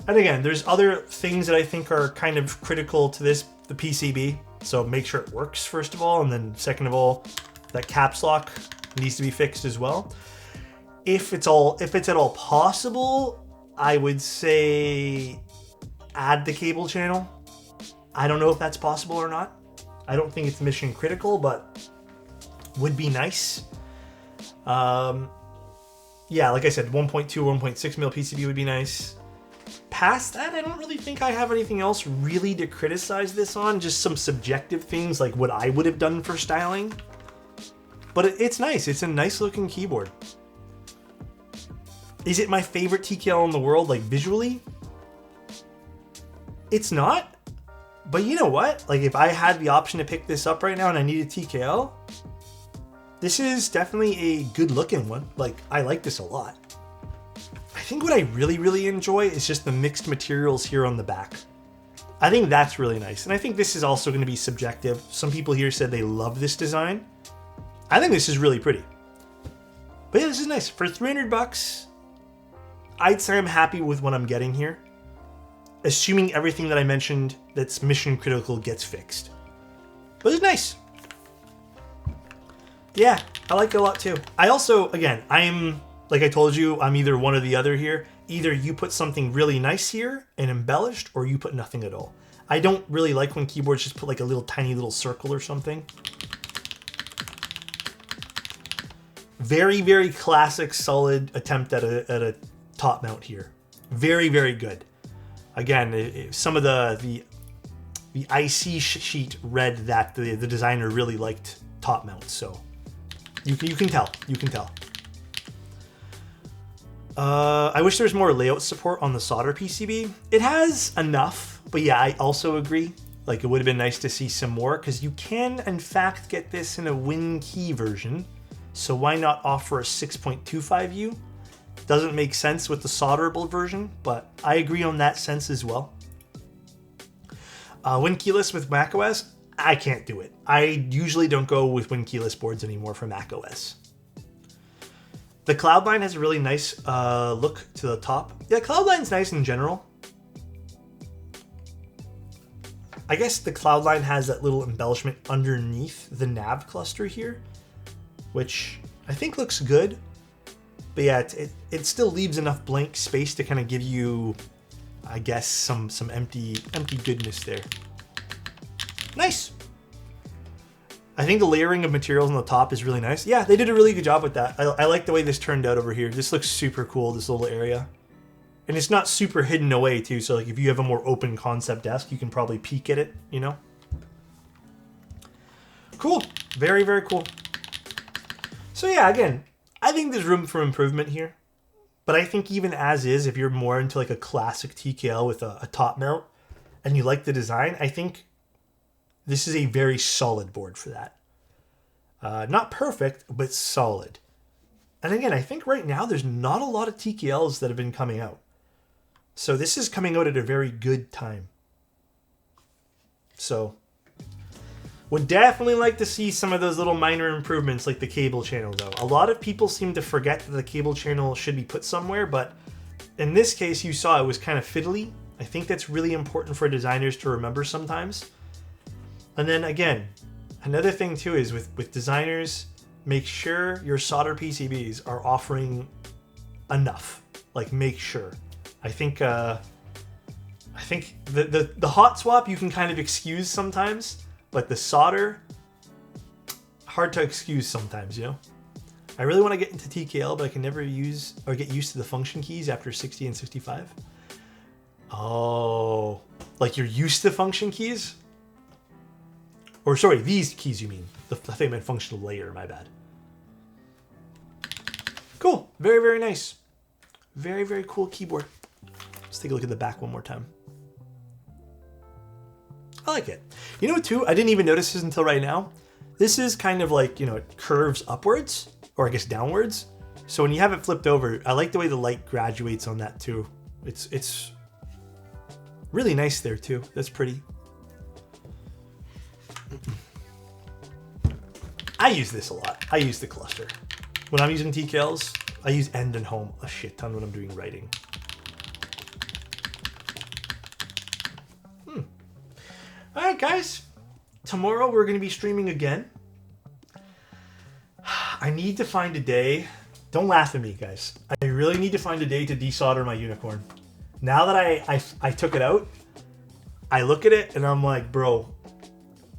And again, there's other things that I think are kind of critical to this, the PCB. So make sure it works, first of all, and then second of all, that caps lock needs to be fixed as well. If it's at all possible, I would say add the cable channel. I don't know if that's possible or not. I don't think it's mission critical, but would be nice. Yeah, like I said, 1.2, 1.6 mil PCB would be nice. Past that, I don't really think I have anything else really to criticize this on. Just some subjective things like what I would have done for styling. But it's nice. It's a nice looking keyboard. Is it my favorite TKL in the world, like visually? It's not. But you know what? Like if I had the option to pick this up right now and I needed TKL, this is definitely a good looking one. Like I like this a lot. I think what I really, really enjoy is just the mixed materials here on the back. I think that's really nice. And I think this is also going to be subjective. Some people here said they love this design. I think this is really pretty. But yeah, this is nice. For 300 bucks, I'd say I'm happy with what I'm getting here. Assuming everything that I mentioned that's mission critical gets fixed. But it's nice. Yeah, I like it a lot too. I also, again, like I told you, I'm either one or the other here. Either you put something really nice here and embellished, or you put nothing at all. I don't really like when keyboards just put like a little tiny little circle or something. Very, very classic, solid attempt at a top mount here. Very, very good. Again, some of the IC sheet read that the designer really liked top mounts, so you can tell. You can tell. I wish there was more layout support on the solder PCB. It has enough, but yeah, I also agree. Like it would have been nice to see some more because you can, in fact, get this in a WinKey version. So why not offer a 6.25U? Doesn't make sense with the solderable version, but I agree on that sense as well. WinKeyless with macOS, I can't do it. I usually don't go with WinKeyless boards anymore for macOS. The Cloudline has a really nice look to the top. Yeah, Cloudline's nice in general. I guess the Cloudline has that little embellishment underneath the nav cluster here, which I think looks good. But yeah, it still leaves enough blank space to kind of give you, I guess, some empty goodness there. Nice. I think the layering of materials on the top is really nice. Yeah, they did a really good job with that. I like the way this turned out over here. This looks super cool, this little area. And it's not super hidden away too, so like if you have a more open concept desk, you can probably peek at it, you know? Cool. Very, very cool. So yeah, again, I think there's room for improvement here. But I think even as is, if you're more into like a classic TKL with a top mount and you like the design, I think this is a very solid board for that. Not perfect, but solid. And again, I think right now there's not a lot of TKLs that have been coming out. So this is coming out at a very good time. So would definitely like to see some of those little minor improvements like the cable channel though. A lot of people seem to forget that the cable channel should be put somewhere, but in this case you saw it was kind of fiddly. I think that's really important for designers to remember sometimes. And then again, another thing too is with designers, make sure your solder PCBs are offering enough. Like make sure. I think the hot swap you can kind of excuse sometimes, but the solder, hard to excuse sometimes, you know? I really want to get into TKL, but I can never use or get used to the function keys after 60 and 65. Oh, like you're used to function keys? Or sorry, these keys you mean. I think I meant functional layer, my bad. Cool, very, very nice. Very, very cool keyboard. Let's take a look at the back one more time. I like it. You know what too? I didn't even notice this until right now. This is kind of like, you know, it curves upwards, or I guess downwards. So when you have it flipped over, I like the way the light graduates on that too. It's really nice there too. That's pretty. I use this a lot. I use the cluster. When I'm using TKLs, I use end and home a shit ton when I'm doing writing. All right, guys. tomorrow we're going to be streaming again. I need to find a day. Don't laugh at me, guys. I really need to find a day to desolder my unicorn. Now that I took it out, I look at it and I'm like, bro,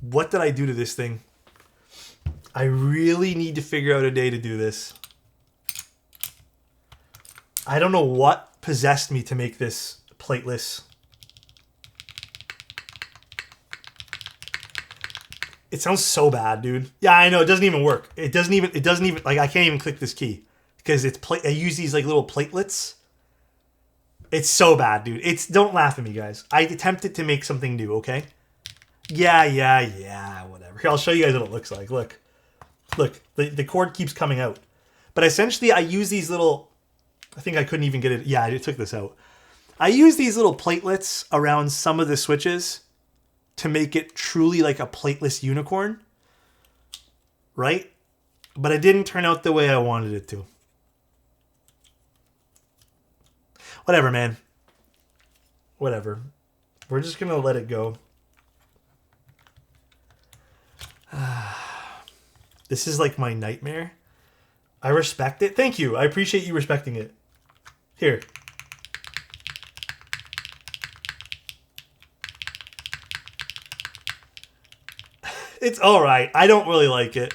what did I do to this thing? I really need to figure out a day to do this. I don't know what possessed me to make this plateless. It sounds so bad, dude. Yeah, I know. It doesn't even work. It doesn't even, like, I can't even click this key. Because I use these, like, little platelets. It's so bad, dude. Don't laugh at me, guys. I attempted to make something new, okay? Yeah, whatever. Here, I'll show you guys what it looks like. Look, the cord keeps coming out. But essentially, I use these little, I think I couldn't even get it. Yeah, I took this out. I use these little platelets around some of the switches to make it truly like a plateless unicorn, right? But it didn't turn out the way I wanted it to. Whatever, man. Whatever. We're just gonna let it go. This is like my nightmare. I respect it. Thank you. I appreciate you respecting it. Here. It's alright. I don't really like it.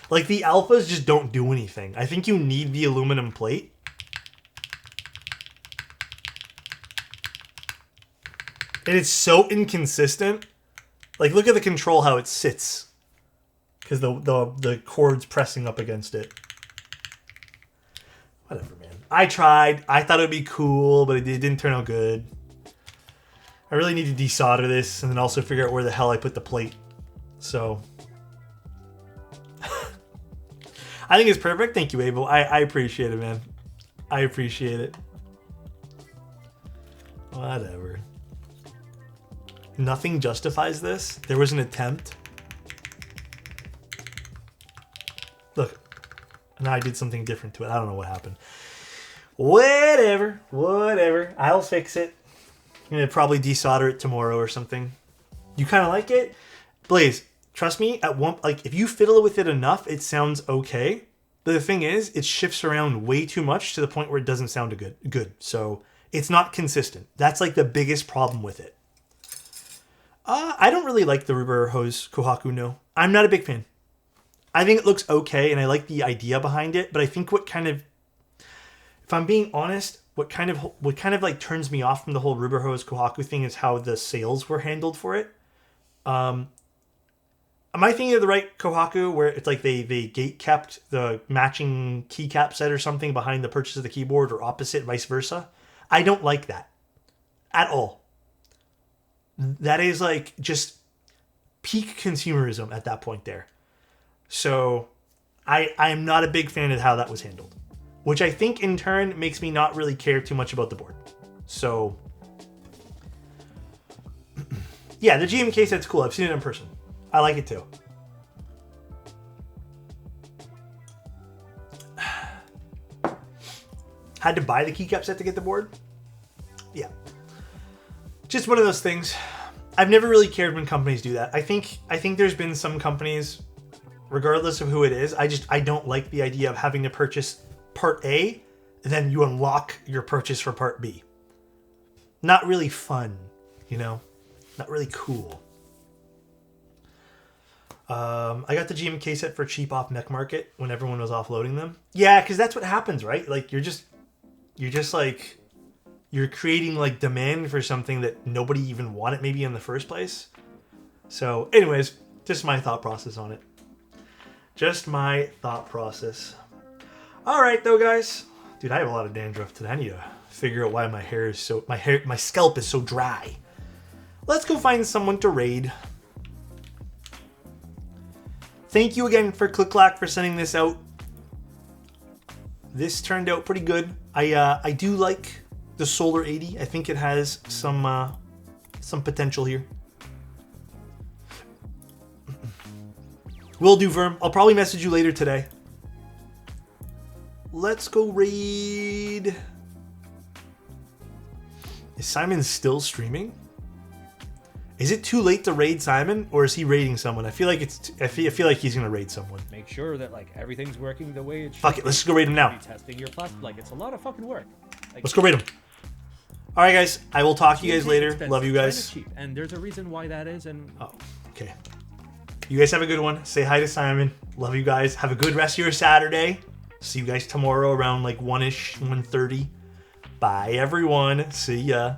Like, the alphas just don't do anything. I think you need the aluminum plate. And it's so inconsistent. Like, look at the control, how it sits. Because the cord's pressing up against it. Whatever, man. I tried. I thought it would be cool, but it didn't turn out good. I really need to desolder this and then also figure out where the hell I put the plate. So. I think it's perfect. Thank you, Abel. I appreciate it, man. I appreciate it. Whatever. Nothing justifies this. There was an attempt. Look. Now I did something different to it. I don't know what happened. Whatever. I'll fix it. I'm going to probably desolder it tomorrow or something. You kind of like it? Blaze, trust me, if you fiddle with it enough, it sounds okay. But the thing is, it shifts around way too much to the point where it doesn't sound good. So it's not consistent. That's like the biggest problem with it. I don't really like the Rubber Hose Kohaku, no. I'm not a big fan. I think it looks okay, and I like the idea behind it, but I think if I'm being honest, what kind of like turns me off from the whole Rubber Hose Kohaku thing is how the sales were handled for it. Am I thinking of the right Kohaku where it's like they gate kept the matching keycap set or something behind the purchase of the keyboard, or opposite, vice versa? I don't like that at all. That is like just peak consumerism at that point there. So I am not a big fan of how that was handled, which I think in turn makes me not really care too much about the board. So yeah, the GMK set's cool. I've seen it in person. I like it too. Had to buy the keycap set to get the board? Yeah. Just one of those things. I've never really cared when companies do that. I think there's been some companies, regardless of who it is, I don't like the idea of having to purchase part A, and then you unlock your purchase for part B. Not really fun, you know? Not really cool. I got the GMK set for cheap off Mech Market when everyone was offloading them. Yeah, because that's what happens, right? Like, you're just like, you're creating like demand for something that nobody even wanted maybe in the first place. So anyways, just my thought process on it. Just my thought process. All right, though, guys. Dude, I have a lot of dandruff today. I need to figure out why my scalp is so dry. Let's go find someone to raid. Thank you again for ClickClack for sending this out. This turned out pretty good. I do like the Solar 80. I think it has some potential here. Will do, Verm. I'll probably message you later today. Let's go raid. Is Simon still streaming? Is it too late to raid Simon, or is he raiding someone? I feel like I feel like he's gonna raid someone. Make sure that like everything's working the way it should. Fuck it, let's just go raid him now. Testing your plus, like it's a lot of fucking work. Like, Let's go raid him. All right, guys. I will talk to you guys later. Love you guys. Cheap, and there's a reason why that is. And oh, okay. You guys have a good one. Say hi to Simon. Love you guys. Have a good rest of your Saturday. See you guys tomorrow around like 1-ish, 1:30. Bye, everyone. See ya.